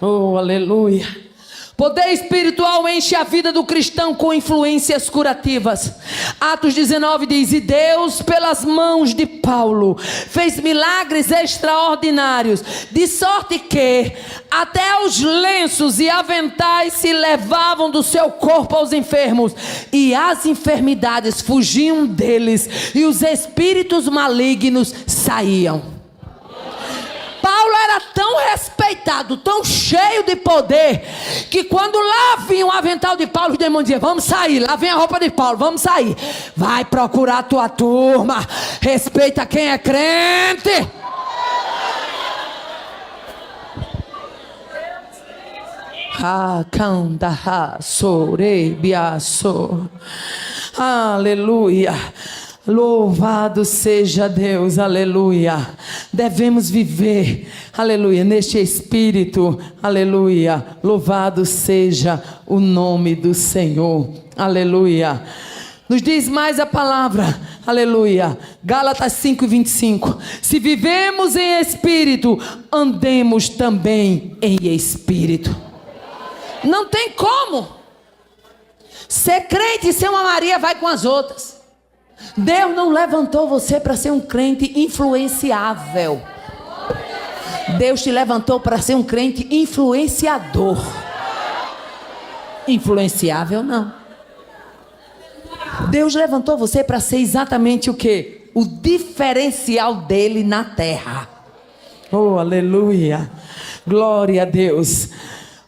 Oh, aleluia. Poder espiritual enche a vida do cristão com influências curativas. Atos 19 diz: e Deus, pelas mãos de Paulo, fez milagres extraordinários, de sorte que até os lenços e aventais se levavam do seu corpo aos enfermos, e as enfermidades fugiam deles, e os espíritos malignos saíam. Paulo era tão respeitado, tão cheio de poder, que quando lá vinha o avental de Paulo, os demônios diziam: vamos sair, lá vem a roupa de Paulo, vamos sair. Vai procurar a tua turma, respeita quem é crente. Aleluia. Louvado seja Deus, aleluia. Devemos viver, aleluia, neste espírito, aleluia. Louvado seja o nome do Senhor, aleluia. Nos diz mais a palavra, aleluia, Gálatas 5:25. Se vivemos em espírito, andemos também em espírito. Não tem como ser crente e ser uma Maria vai com as outras. Deus não levantou você para ser um crente influenciável. Deus te levantou para ser um crente influenciador. Influenciável não. Deus levantou você para ser exatamente o quê? O diferencial dele na terra. Oh, aleluia. Glória a Deus.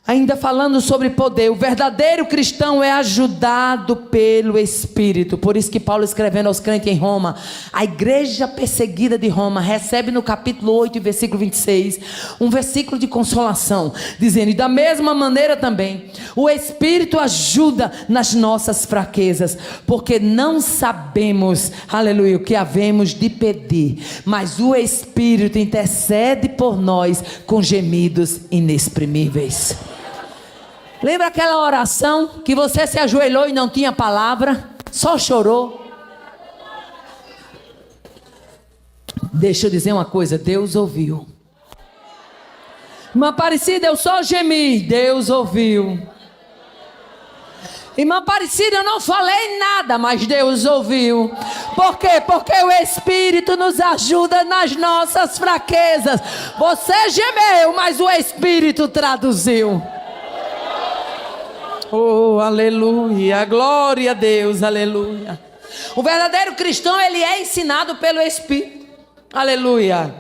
Ainda falando sobre poder, o verdadeiro cristão é ajudado pelo Espírito. Por isso que Paulo, escrevendo aos crentes em Roma, a igreja perseguida de Roma recebe no capítulo 8, versículo 26, um versículo de consolação, dizendo: e da mesma maneira também, o Espírito ajuda nas nossas fraquezas, porque não sabemos, aleluia, o que havemos de pedir, mas o Espírito intercede por nós com gemidos inexprimíveis. Lembra aquela oração que você se ajoelhou e não tinha palavra, só chorou? Deixa eu dizer uma coisa, Deus ouviu. Irmã Aparecida, eu só gemi, Deus ouviu. Irmã Aparecida, eu não falei nada, mas Deus ouviu. Por quê? Porque o Espírito nos ajuda nas nossas fraquezas. Você gemeu, mas o Espírito traduziu. Oh, aleluia, glória a Deus, aleluia. O verdadeiro cristão, ele é ensinado pelo Espírito, aleluia.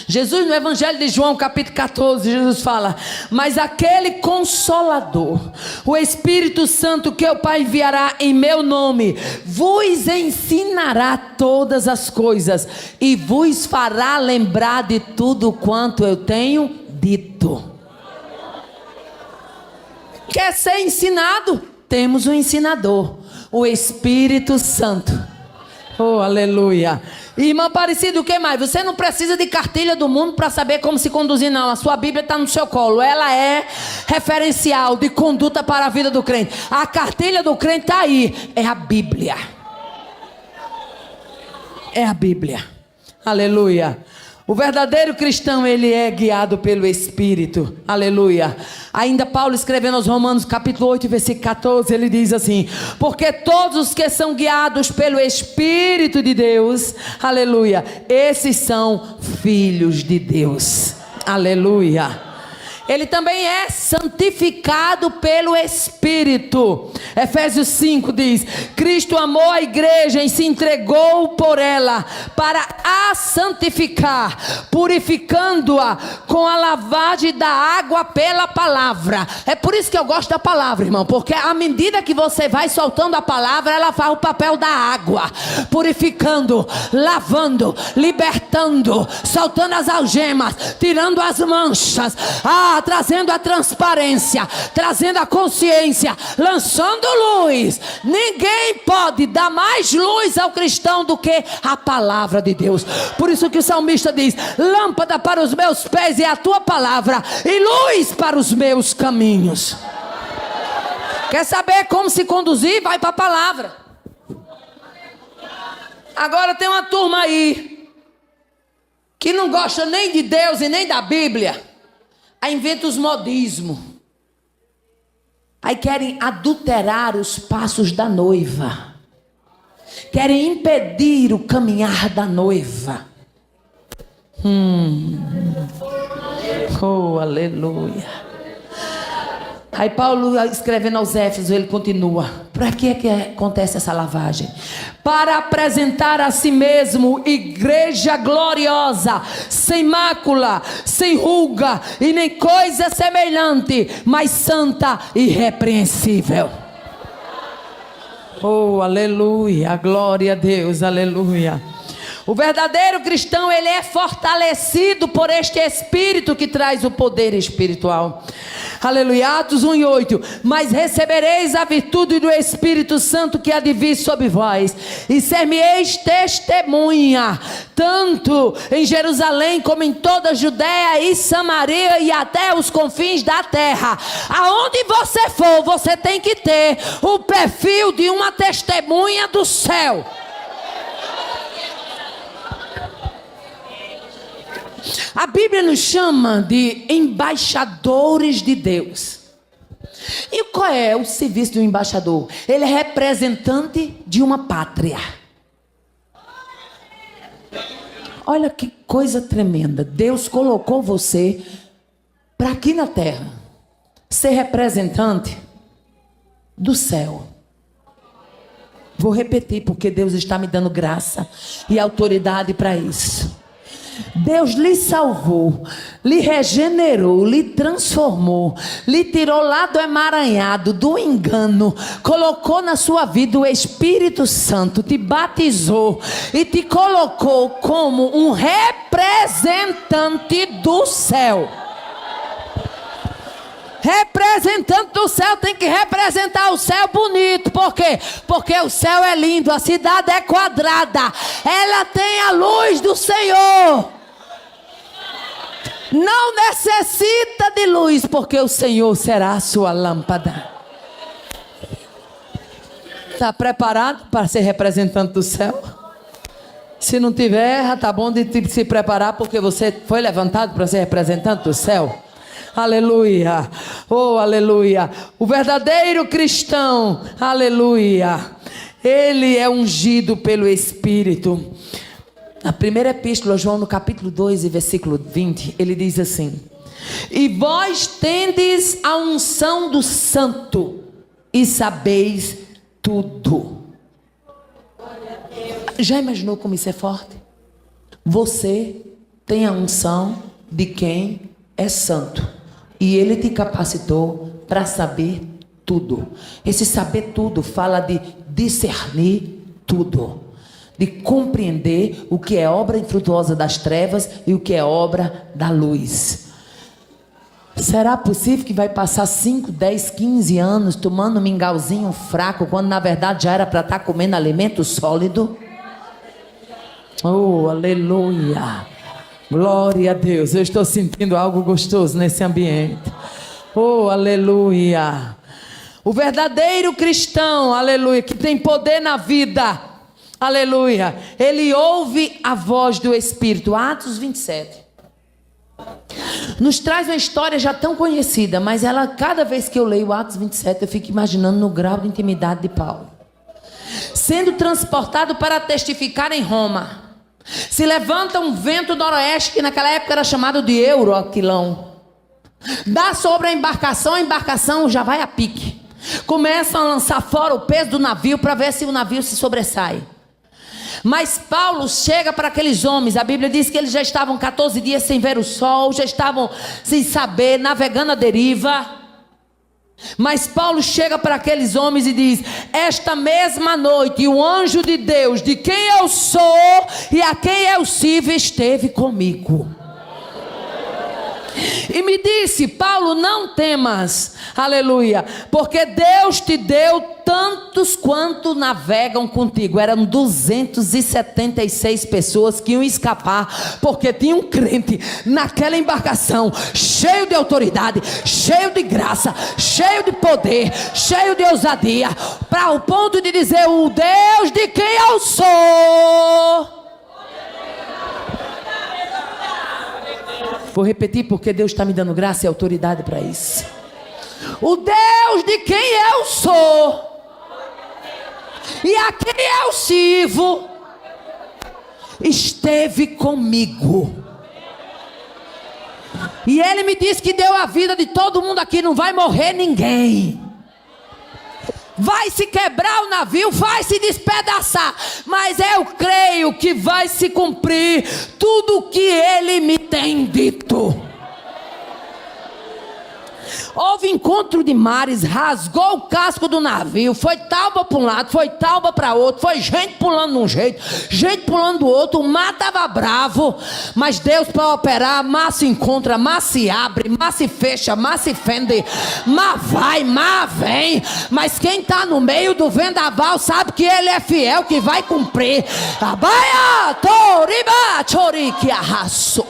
Jesus, no Evangelho de João, capítulo 14, Jesus fala: mas aquele Consolador, o Espírito Santo, que o Pai enviará em meu nome, vos ensinará todas as coisas e vos fará lembrar de tudo quanto eu tenho dito. Quer ser ensinado? Temos um ensinador, o Espírito Santo. Oh, aleluia. Irmã Aparecida, o que mais? Você não precisa de cartilha do mundo para saber como se conduzir, não. A sua Bíblia está no seu colo. Ela é referencial de conduta para a vida do crente. A cartilha do crente está aí. É a Bíblia. É a Bíblia. Aleluia. O verdadeiro cristão, ele é guiado pelo Espírito, aleluia. Ainda Paulo, escrevendo aos Romanos capítulo 8, versículo 14, ele diz assim: porque todos os que são guiados pelo Espírito de Deus, aleluia, esses são filhos de Deus. Aleluia. Ele também é santificado pelo Espírito. Efésios 5 diz: Cristo amou a igreja e se entregou por ela para a santificar, purificando-a com a lavagem da água pela palavra. É por isso que eu gosto da palavra, irmão, porque à medida que você vai soltando a palavra, ela faz o papel da água, purificando, lavando, libertando, soltando as algemas, tirando as manchas, trazendo a transparência, trazendo a consciência, lançando luz. Ninguém pode dar mais luz ao cristão do que a palavra de Deus. Por isso que o salmista diz: lâmpada para os meus pés é a tua palavra e luz para os meus caminhos. Quer saber como se conduzir? Vai para a palavra. Agora tem uma turma aí que não gosta nem de Deus e nem da Bíblia. Aí inventa os modismos. Aí querem adulterar os passos da noiva. Querem impedir o caminhar da noiva. Oh, aleluia. Aí Paulo, escrevendo aos Éfesos, ele continua: para que é que acontece essa lavagem? Para apresentar a si mesmo igreja gloriosa, sem mácula, sem ruga e nem coisa semelhante, mas santa e irrepreensível. Oh, aleluia, glória a Deus, aleluia. O verdadeiro cristão, ele é fortalecido por este Espírito que traz o poder espiritual. Aleluia. Atos 1:8. Mas recebereis a virtude do Espírito Santo que há de vir sobre vós, e ser-me-eis testemunha, tanto em Jerusalém como em toda a Judéia e Samaria e até os confins da terra. Aonde você for, você tem que ter o perfil de uma testemunha do céu. A Bíblia nos chama de embaixadores de Deus. E qual é o serviço do embaixador? Ele é representante de uma pátria. Olha que coisa tremenda. Deus colocou você para aqui na terra ser representante do céu. Vou repetir, porque Deus está me dando graça e autoridade para isso. Deus lhe salvou, lhe regenerou, lhe transformou, lhe tirou lá do emaranhado, do engano, colocou na sua vida o Espírito Santo, te batizou e te colocou como um representante do céu. Representante do céu tem que representar o céu bonito. Por quê? Porque o céu é lindo, a cidade é quadrada, ela tem a luz do Senhor. Não necessita de luz, porque o Senhor será a sua lâmpada. Está preparado para ser representante do céu? Se não tiver, tá bom de se preparar, porque você foi levantado para ser representante do céu. Aleluia, oh aleluia. O verdadeiro cristão, aleluia, ele é ungido pelo Espírito. Na primeira epístola, João, no capítulo 2 e versículo 20, ele diz assim: e vós tendes a unção do Santo e sabeis tudo. Já imaginou como isso é forte? Você tem a unção de quem é santo. E ele te capacitou para saber tudo. Esse saber tudo fala de discernir tudo. De compreender o que é obra infrutuosa das trevas e o que é obra da luz. Será possível que vai passar 5, 10, 15 anos tomando um mingauzinho fraco, quando na verdade já era para estar comendo alimento sólido? Oh, aleluia. Glória a Deus, eu estou sentindo algo gostoso nesse ambiente. Oh, aleluia. O verdadeiro cristão, aleluia, que tem poder na vida, aleluia, ele ouve a voz do Espírito. Atos 27 nos traz uma história já tão conhecida, mas ela, cada vez que eu leio Atos 27, eu fico imaginando no grau de intimidade de Paulo, sendo transportado para testificar em Roma, Se levanta um vento noroeste, que naquela época era chamado de euroquilão, dá sobre a embarcação já vai a pique. Começam a lançar fora o peso do navio para ver se o navio se sobressai. Mas Paulo chega para aqueles homens, a Bíblia diz que eles já estavam 14 dias sem ver o sol, já estavam sem saber, navegando à deriva. Mas Paulo chega para aqueles homens e diz: esta mesma noite o anjo de Deus, de quem eu sou e a quem eu sirvo, esteve comigo. E me disse: Paulo, não temas, aleluia, porque Deus te deu tantos quanto navegam contigo. Eram 276 pessoas que iam escapar, porque tinha um crente naquela embarcação, cheio de autoridade, cheio de graça, cheio de poder, cheio de ousadia, para o ponto de dizer: o Deus de quem eu sou. Vou repetir, porque Deus está me dando graça e autoridade para isso. O Deus de quem eu sou e a quem eu sirvo esteve comigo. E Ele me disse que deu a vida de todo mundo aqui. Não vai morrer ninguém. Vai se quebrar o navio, vai se despedaçar, mas eu creio que vai se cumprir tudo o que Ele me tem dito. Houve encontro de mares, rasgou o casco do navio, foi tauba para um lado, foi tauba para outro, foi gente pulando de um jeito, gente pulando do outro, o mar estava bravo, mas Deus para operar, mar se encontra, mar se abre, mar se fecha, mar se fende, mar vai, mar vem, mas quem está no meio do vendaval sabe que Ele é fiel, que vai cumprir. Abaia, toriba, chorique, arraso.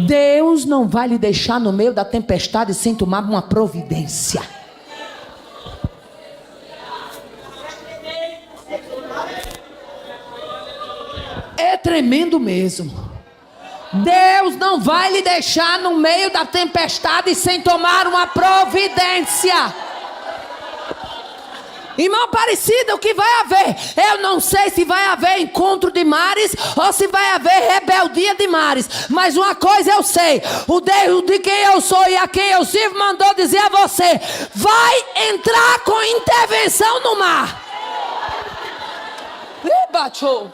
Deus não vai lhe deixar no meio da tempestade sem tomar uma providência. É tremendo mesmo. Deus não vai lhe deixar no meio da tempestade sem tomar uma providência. Irmão Aparecida, o que vai haver? Eu não sei se vai haver encontro de mares ou se vai haver rebeldia de mares. Mas uma coisa eu sei: o Deus de quem eu sou e a quem eu sirvo mandou dizer a você: vai entrar com intervenção no mar. Bachou.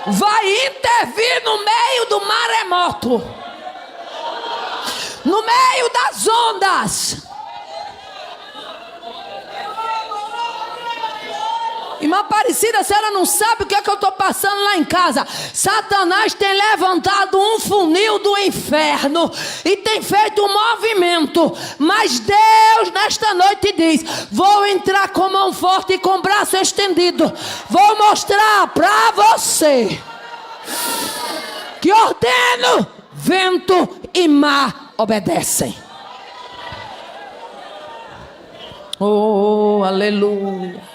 Vai intervir no meio do maremoto, no meio das ondas. Irmã Aparecida, se ela não sabe o que é que eu estou passando lá em casa, Satanás tem levantado um funil do inferno e tem feito um movimento, mas Deus nesta noite diz: vou entrar com mão forte e com braço estendido, vou mostrar para você que ordeno, vento e mar obedecem. Oh, aleluia.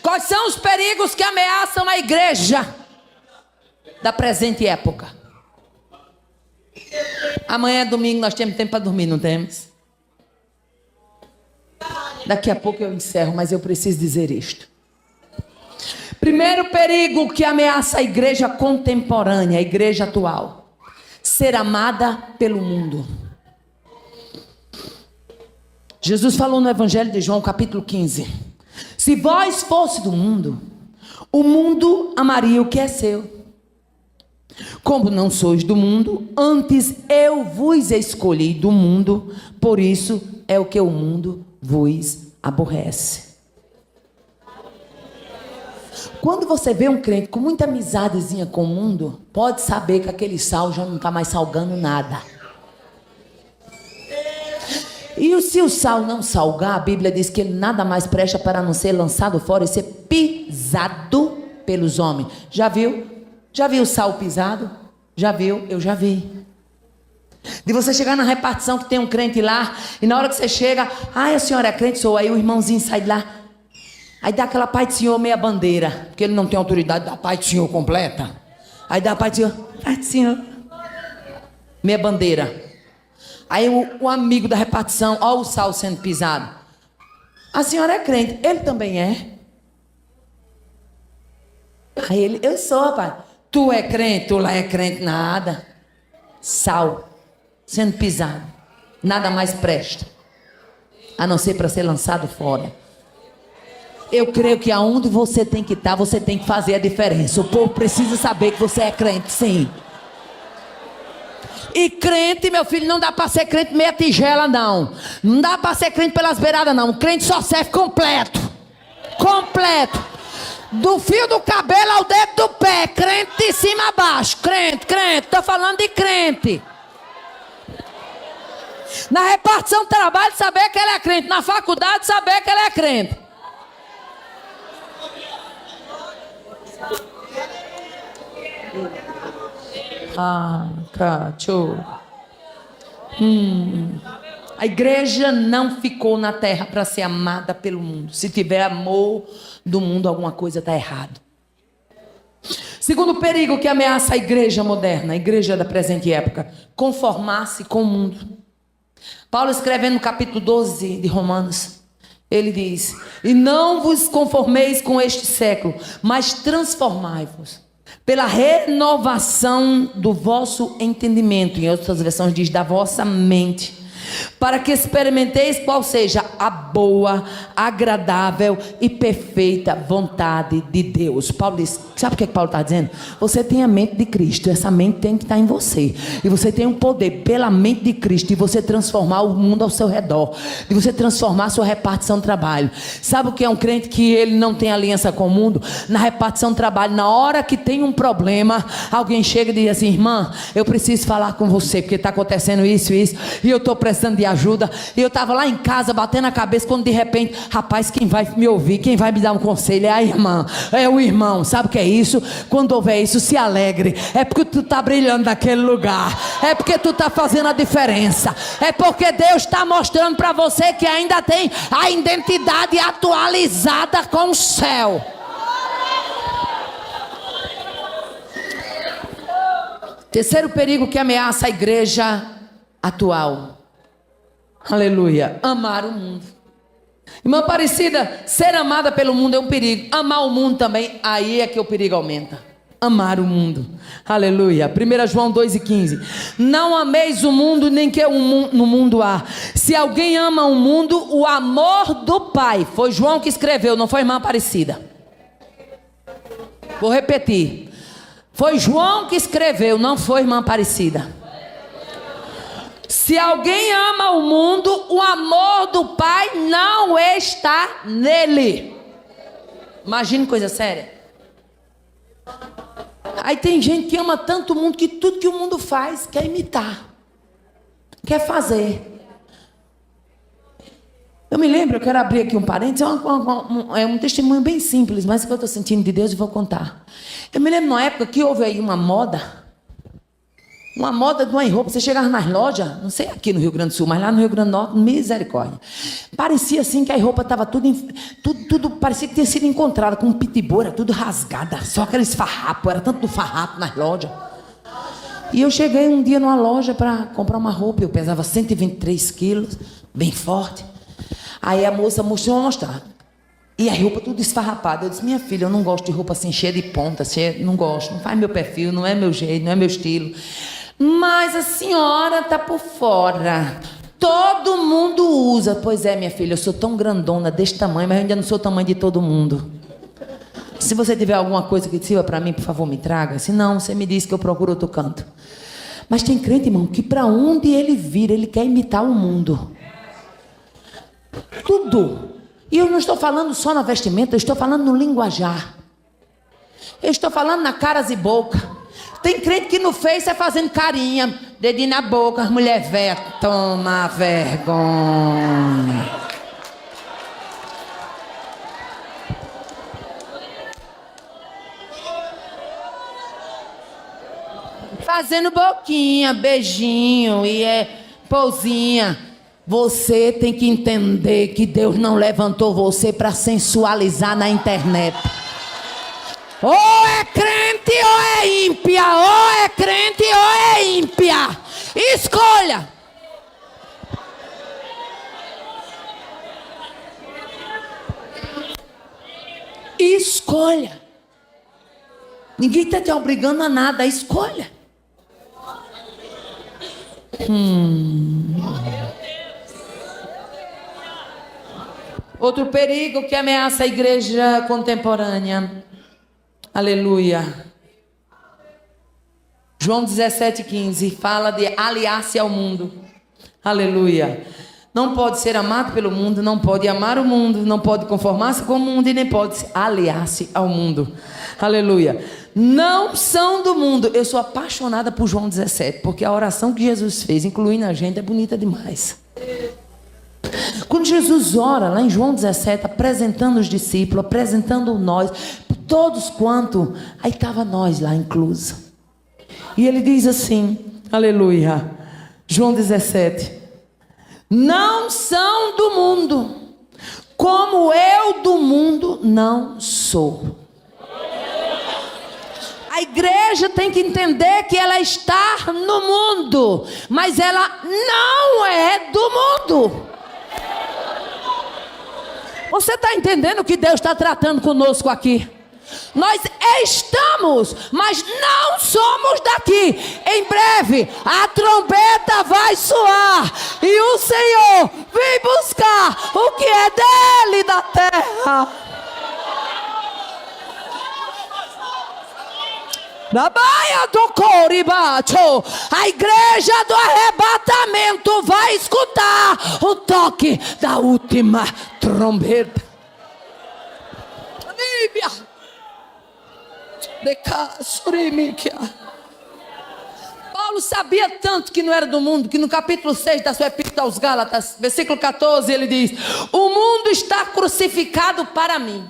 Quais são os perigos que ameaçam a igreja da presente época? Amanhã é domingo, nós temos tempo para dormir, não temos? Daqui a pouco eu encerro, mas eu preciso dizer isto. Primeiro perigo que ameaça a igreja contemporânea, a igreja atual: ser amada pelo mundo. Jesus falou no Evangelho de João, capítulo 15: se vós fosse do mundo, o mundo amaria o que é seu. Como não sois do mundo, antes eu vos escolhi do mundo, por isso é o que o mundo vos aborrece. Quando você vê um crente com muita amizadezinha com o mundo, pode saber que aquele sal já não está mais salgando nada. E se o sal não salgar, a Bíblia diz que ele nada mais presta para não ser lançado fora e ser pisado pelos homens. Já viu? Já viu o sal pisado? Já viu? Eu já vi. De você chegar na repartição que tem um crente lá, e na hora que você chega: ai, a senhora é crente? Sou. Aí o irmãozinho sai de lá, aí dá aquela Pai do Senhor meia bandeira, porque ele não tem autoridade da Pai do Senhor completa. Aí dá pra dizer, assim, ó. Minha bandeira. Aí o amigo da repartição, ó o sal sendo pisado. A senhora é crente, ele também é. Aí ele, eu sou, pai. Tu é crente, tu lá é crente, nada. Sal sendo pisado. Nada mais presta. A não ser para ser lançado fora. Eu creio que aonde você tem que estar, você tem que fazer a diferença. O povo precisa saber que você é crente, sim. E crente, meu filho, não dá para ser crente meia tigela, não. Não dá para ser crente pelas beiradas, não. O crente só serve completo. Completo. Do fio do cabelo ao dedo do pé. Crente de cima a baixo. Crente, crente. Estou falando de crente. Na repartição do trabalho, saber que ele é crente. Na faculdade, saber que ele é crente. Cacho. A igreja não ficou na terra para ser amada pelo mundo. Se tiver amor do mundo, alguma coisa está errado. Segundo perigo que ameaça a igreja moderna, a igreja da presente época, conformar-se com o mundo. Paulo escrevendo no capítulo 12 de Romanos, ele diz: e não vos conformeis com este século, mas transformai-vos pela renovação do vosso entendimento. Em outras versões diz da vossa mente, para que experimenteis qual seja a boa, agradável e perfeita vontade de Deus. Paulo diz, sabe o que Paulo está dizendo? Você tem a mente de Cristo, essa mente tem que estar em você, e você tem um poder pela mente de Cristo, de você transformar o mundo ao seu redor, de você transformar a sua repartição de trabalho. Sabe o que é um crente que ele não tem aliança com o mundo? Na repartição de trabalho, na hora que tem um problema, alguém chega e diz assim: irmã, eu preciso falar com você, porque está acontecendo isso, e eu estou precisando de ajuda. E eu estava lá em casa batendo a cabeça, quando de repente, rapaz, quem vai me ouvir, quem vai me dar um conselho é a irmã, é o irmão. Sabe o que é isso? Quando houver isso, se alegre. É porque tu está brilhando naquele lugar, é porque tu está fazendo a diferença, é porque Deus está mostrando para você que ainda tem a identidade atualizada com o céu. Terceiro perigo que ameaça a igreja atual, aleluia, amar o mundo. Irmã Aparecida, ser amada pelo mundo é um perigo. Amar o mundo também, aí é que o perigo aumenta. Amar o mundo, aleluia. 1 João 2,15: não ameis o mundo, nem que no mundo há. Se alguém ama o mundo, o amor do Pai. Foi João que escreveu, não foi irmã Aparecida. Vou repetir. Foi João que escreveu, não foi irmã Aparecida. Se alguém ama o mundo, o amor do Pai não está nele. Imagine coisa séria. Aí tem gente que ama tanto o mundo que tudo que o mundo faz quer imitar, quer fazer. Eu me lembro, eu quero abrir aqui um parênteses, é um testemunho bem simples, mas que eu estou sentindo de Deus e vou contar. Eu me lembro numa época que houve aí uma moda de uma roupa. Você chegava nas lojas, não sei aqui no Rio Grande do Sul, mas lá no Rio Grande do Norte, misericórdia. Parecia assim que a roupa estava tudo parecia que tinha sido encontrada com um pitbull, era tudo rasgada, só aqueles farrapos, era tanto do farrapo nas lojas. E eu cheguei um dia numa loja para comprar uma roupa, eu pesava 123 quilos, bem forte. Aí a moça mostrou mostrar. E a roupa tudo esfarrapada. Eu disse: minha filha, eu não gosto de roupa assim, cheia de ponta, não gosto, não faz meu perfil, não é meu jeito, não é meu estilo. Mas a senhora tá por fora. Todo mundo usa. Pois é, minha filha, eu sou tão grandona deste tamanho, mas eu ainda não sou o tamanho de todo mundo. Se você tiver alguma coisa que sirva para mim, por favor, me traga. Se não, você me diz que eu procuro outro canto. Mas tem crente, irmão, que para onde ele vir, ele quer imitar o mundo. Tudo. E eu não estou falando só na vestimenta, eu estou falando no linguajar. Eu estou falando na caras e boca. Tem crente que no Face é fazendo carinha, dedinho na boca, as mulher velha, toma vergonha. Fazendo boquinha, beijinho e pousinha. Você tem que entender que Deus não levantou você para sensualizar na internet. Ou é crente ou é ímpia. Ou é crente ou é ímpia. Escolha. Escolha. Ninguém está te obrigando a nada. Escolha. Outro perigo que ameaça a igreja contemporânea. Aleluia. João 17,15 fala de aliar-se ao mundo. Aleluia. Não pode ser amado pelo mundo, não pode amar o mundo, não pode conformar-se com o mundo e nem pode aliar-se ao mundo. Aleluia. Não são do mundo. Eu sou apaixonada por João 17, porque a oração que Jesus fez, incluindo a gente, é bonita demais. Quando Jesus ora lá em João 17, apresentando os discípulos, apresentando nós, todos quanto, aí estava nós lá incluso. E ele diz assim, aleluia, João 17, não são do mundo, como eu do mundo não sou. A igreja tem que entender que ela está no mundo, mas ela não é do mundo. Você está entendendo o que Deus está tratando conosco aqui? Nós estamos, mas não somos daqui. Em breve a trombeta vai soar e o Senhor vem buscar o que é dele da terra. Na baia do Coribacho, a igreja do arrebatamento vai escutar o toque da última trombeta. Líbia. Paulo sabia tanto que não era do mundo, que no capítulo 6 da sua epístola aos Gálatas, versículo 14, ele diz: o mundo está crucificado para mim,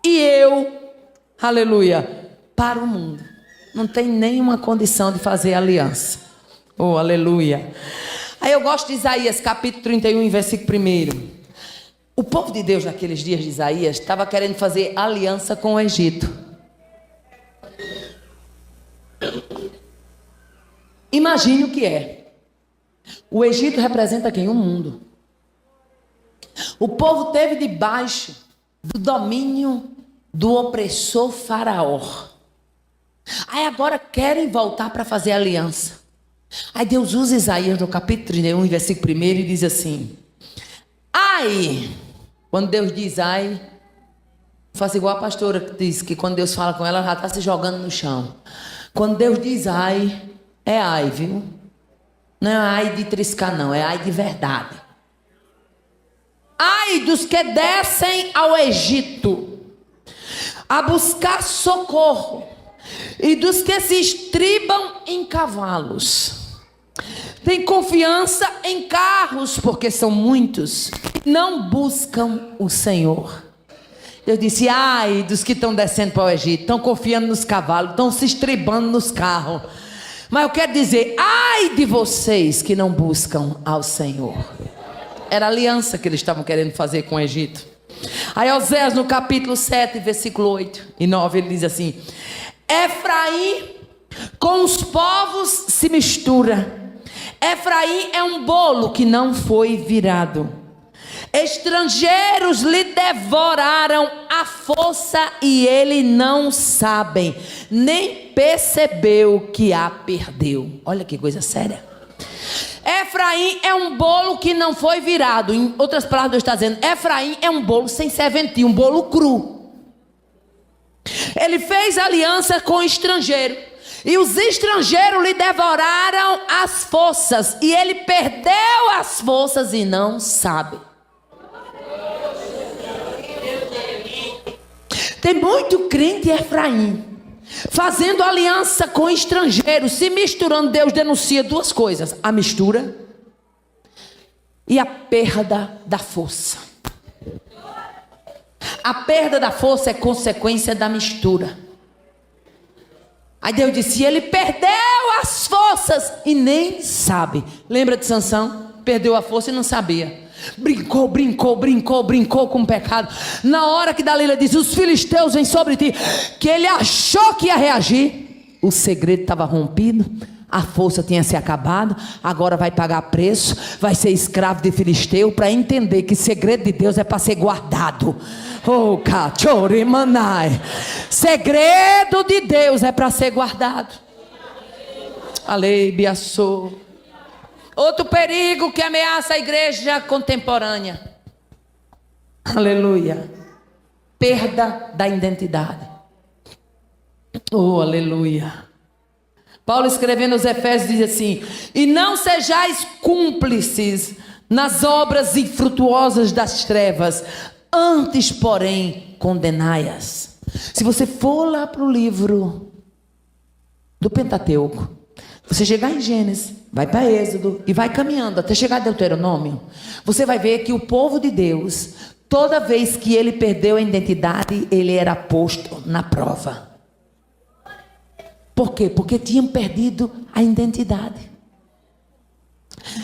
e eu, aleluia, para o mundo. Não tem nenhuma condição de fazer aliança. Oh, aleluia. Aí eu gosto de Isaías, capítulo 31, versículo 1. O povo de Deus naqueles dias de Isaías estava querendo fazer aliança com o Egito. Imagine o que é. O Egito representa quem? O mundo. O povo teve debaixo do domínio do opressor Faraó. Aí agora querem voltar para fazer aliança. Aí Deus usa Isaías no capítulo 31, versículo 1 e diz assim: ai, quando Deus diz ai, faça igual a pastora que diz que quando Deus fala com ela, ela já está se jogando no chão. Quando Deus diz ai, é ai, viu? Não é ai de triscar não, é ai de verdade. Ai dos que descem ao Egito a buscar socorro, e dos que se estribam em cavalos. Tem confiança em carros, porque são muitos, não buscam o Senhor. Eu disse, ai dos que estão descendo para o Egito, estão confiando nos cavalos, estão se estribando nos carros. Mas eu quero dizer, ai de vocês que não buscam ao Senhor. Era a aliança que eles estavam querendo fazer com o Egito. Aí Oséias no capítulo 7, versículo 8 e 9, ele diz assim: Efraim com os povos se mistura. Efraim é um bolo que não foi virado. Estrangeiros lhe devoraram a força e ele não sabe, nem percebeu que a perdeu. Olha que coisa séria. Efraim é um bolo que não foi virado. Em outras palavras, Deus está dizendo: Efraim é um bolo sem serventia, um bolo cru. Ele fez aliança com o estrangeiro, e os estrangeiros lhe devoraram as forças, e ele perdeu as forças e não sabe. Tem muito crente em Efraim fazendo aliança com estrangeiros, se misturando. Deus denuncia duas coisas: a mistura e a perda da força. A perda da força é consequência da mistura. Aí Deus disse: ele perdeu as forças e nem sabe. Lembra de Sansão? Perdeu a força e não sabia. Brincou com o pecado. Na hora que Dalila diz, os filisteus vêm sobre ti, que ele achou que ia reagir, o segredo estava rompido, a força tinha se acabado, agora vai pagar preço, vai ser escravo de filisteu, para entender que segredo de Deus é para ser guardado. Oh, cachorro, manai. Segredo de Deus é para ser guardado. Aleibiaçou. Outro perigo que ameaça a igreja contemporânea. Aleluia. Perda da identidade. Oh, aleluia. Paulo escrevendo aos Efésios diz assim: e não sejais cúmplices nas obras infrutuosas das trevas, antes, porém, condenai-as. Se você for lá para o livro do Pentateuco, você chegar em Gênesis, vai para Êxodo e vai caminhando até chegar a Deuteronômio, você vai ver que o povo de Deus, toda vez que ele perdeu a identidade, ele era posto na prova. Por quê? Porque tinham perdido a identidade.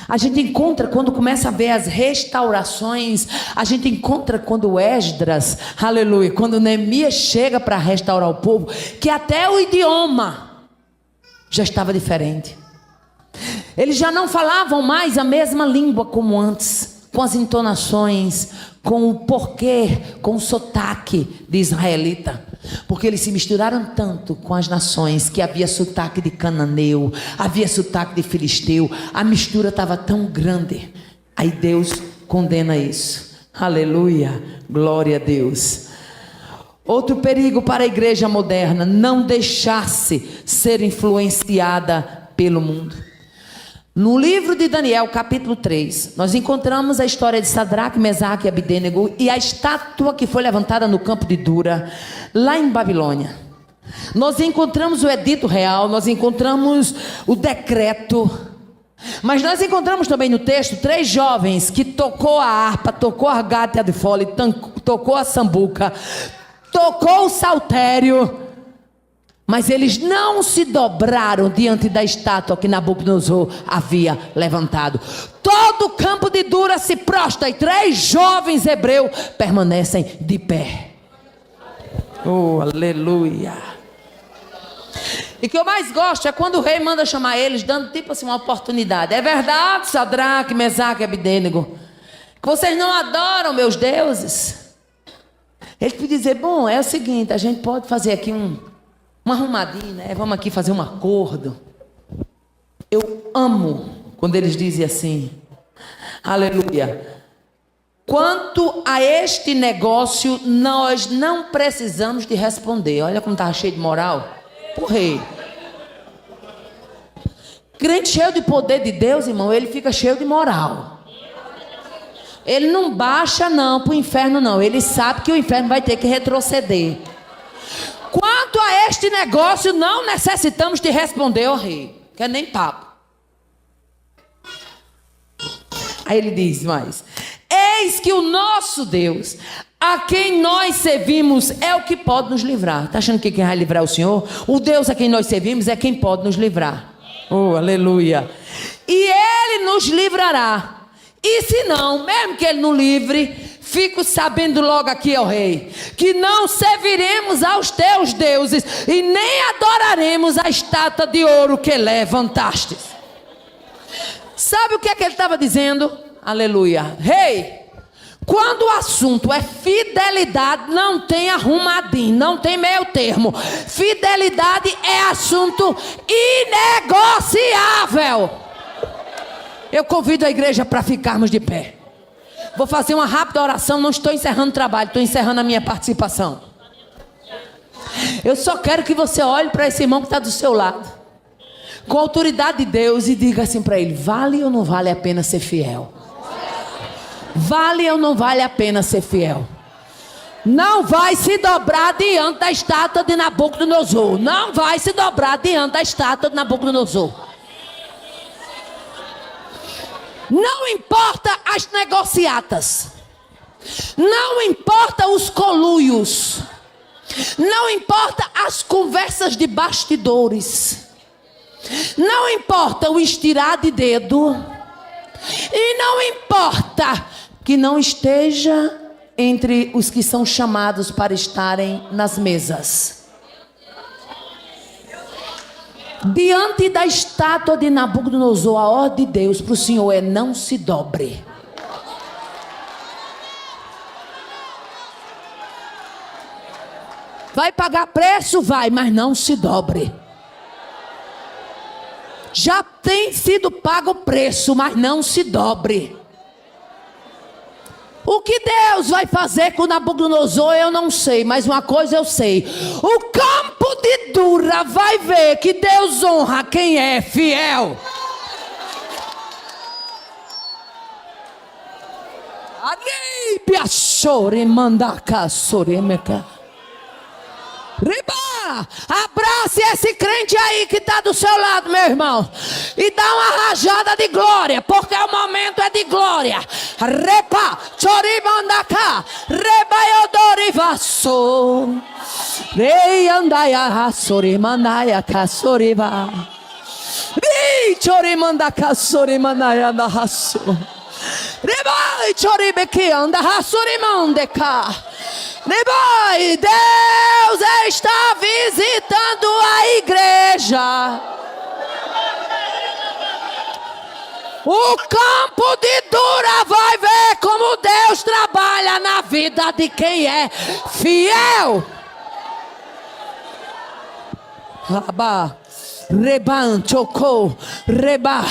A gente encontra quando começa a ver as restaurações, a gente encontra quando Esdras, aleluia, quando Neemias chega para restaurar o povo, que até o idioma já estava diferente. Eles já não falavam mais a mesma língua como antes, com as entonações, com o porquê, com o sotaque de israelita, porque eles se misturaram tanto com as nações que havia sotaque de cananeu, havia sotaque de filisteu, a mistura estava tão grande. Aí Deus condena isso. Aleluia, glória a Deus. Outro perigo para a igreja moderna: não deixar-se ser influenciada pelo mundo. No livro de Daniel, capítulo 3, nós encontramos a história de Sadraque, Mesaque e Abidênego e a estátua que foi levantada no campo de Dura, lá em Babilônia. Nós encontramos o edito real, nós encontramos o decreto, mas nós encontramos também no texto 3 jovens que tocou a harpa, tocou a gata de fole, tocou a sambuca, tocou o saltério, mas eles não se dobraram diante da estátua que Nabucodonosor havia levantado. Todo o campo de Dura se prostra e 3 jovens hebreus permanecem de pé. Oh, aleluia. E o que eu mais gosto é quando o rei manda chamar eles, dando tipo assim uma oportunidade. É verdade, Sadraque, Mesaque e Abidênego, que vocês não adoram meus deuses? Ele pode dizer: bom, é o seguinte, a gente pode fazer aqui uma arrumadinha, né? Vamos aqui fazer um acordo. Eu amo quando eles dizem assim, aleluia: quanto a este negócio, nós não precisamos de responder. Olha como estava cheio de moral. O rei. Crente cheio de poder de Deus, irmão, ele fica cheio de moral. Ele não baixa não para o inferno não. Ele sabe que o inferno vai ter que retroceder. Quanto a este negócio, não necessitamos de responder, ó rei. Quer nem papo. Aí ele diz mais: eis que o nosso Deus, a quem nós servimos, é o que pode nos livrar. Está achando que quem vai livrar é o Senhor? O Deus a quem nós servimos é quem pode nos livrar. Oh, aleluia. E Ele nos livrará. E se não, mesmo que Ele não livre, fico sabendo logo aqui, ó rei, que não serviremos aos teus deuses e nem adoraremos a estátua de ouro que levantastes. Sabe o que é que ele estava dizendo? Aleluia. Rei, quando o assunto é fidelidade, não tem arrumadinho, não tem meio termo. Fidelidade é assunto inegociável. Eu convido a igreja para ficarmos de pé. Vou fazer uma rápida oração, não estou encerrando o trabalho, estou encerrando a minha participação. Eu só quero que você olhe para esse irmão que está do seu lado, com a autoridade de Deus, e diga assim para ele: vale ou não vale a pena ser fiel? Vale ou não vale a pena ser fiel? Não vai se dobrar diante da estátua de Nabucodonosor. Não vai se dobrar diante da estátua de Nabucodonosor. Não importa as negociatas, não importa os coluios, não importa as conversas de bastidores, não importa o estirar de dedo, e não importa que não esteja entre os que são chamados para estarem nas mesas. Diante da estátua de Nabucodonosor, a ordem de Deus para o Senhor é: não se dobre. Vai pagar preço? Vai, mas não se dobre. Já tem sido pago o preço, mas não se dobre. O que Deus vai fazer com Nabucodonosor eu não sei, mas uma coisa eu sei: o campo de Dura vai ver que Deus honra quem é fiel. Abrace esse crente aí que está do seu lado, meu irmão, e dá uma rajada de glória, porque o momento é de glória. Repa, chorimandaca, rebaiodoриvasso, rei andaia, sorimandaia, caçoriva, rei chorimandaca, sorimandaia, narraço, rebai choribeque, anda, raçorimandeca. Deus está visitando a igreja. O campo de Dura vai ver como Deus trabalha na vida de quem é fiel. Rabá. Reban, chocou, reba.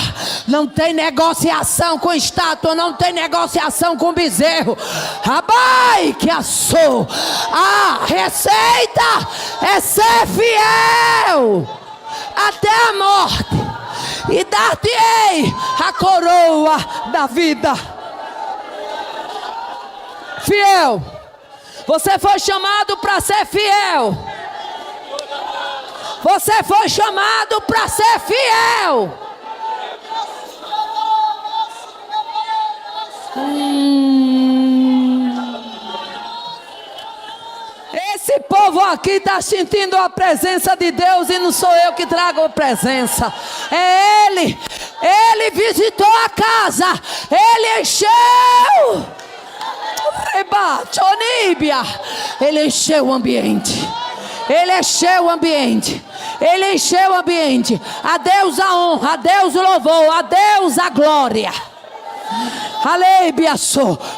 Não tem negociação com estátua, não tem negociação com bezerro. Rabai que assou. A receita é ser fiel até a morte, e dar-te-ei a coroa da vida. Fiel. Você foi chamado para ser fiel. Você foi chamado para ser fiel. Esse povo aqui está sentindo a presença de Deus, e não sou eu que trago a presença, é Ele. Ele visitou a casa, Ele encheu. Ele encheu o ambiente. Ele encheu o ambiente. Ele encheu o ambiente. A Deus a honra, a Deus o louvor, a Deus a glória. Aleluia.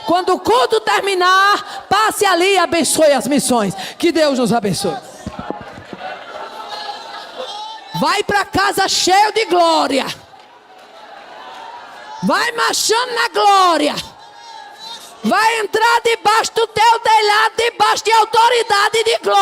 Quando o culto terminar, passe ali e abençoe as missões. Que Deus nos abençoe. Vai para casa cheio de glória. Vai marchando na glória. Vai entrar debaixo do teu telhado, debaixo de autoridade de glória.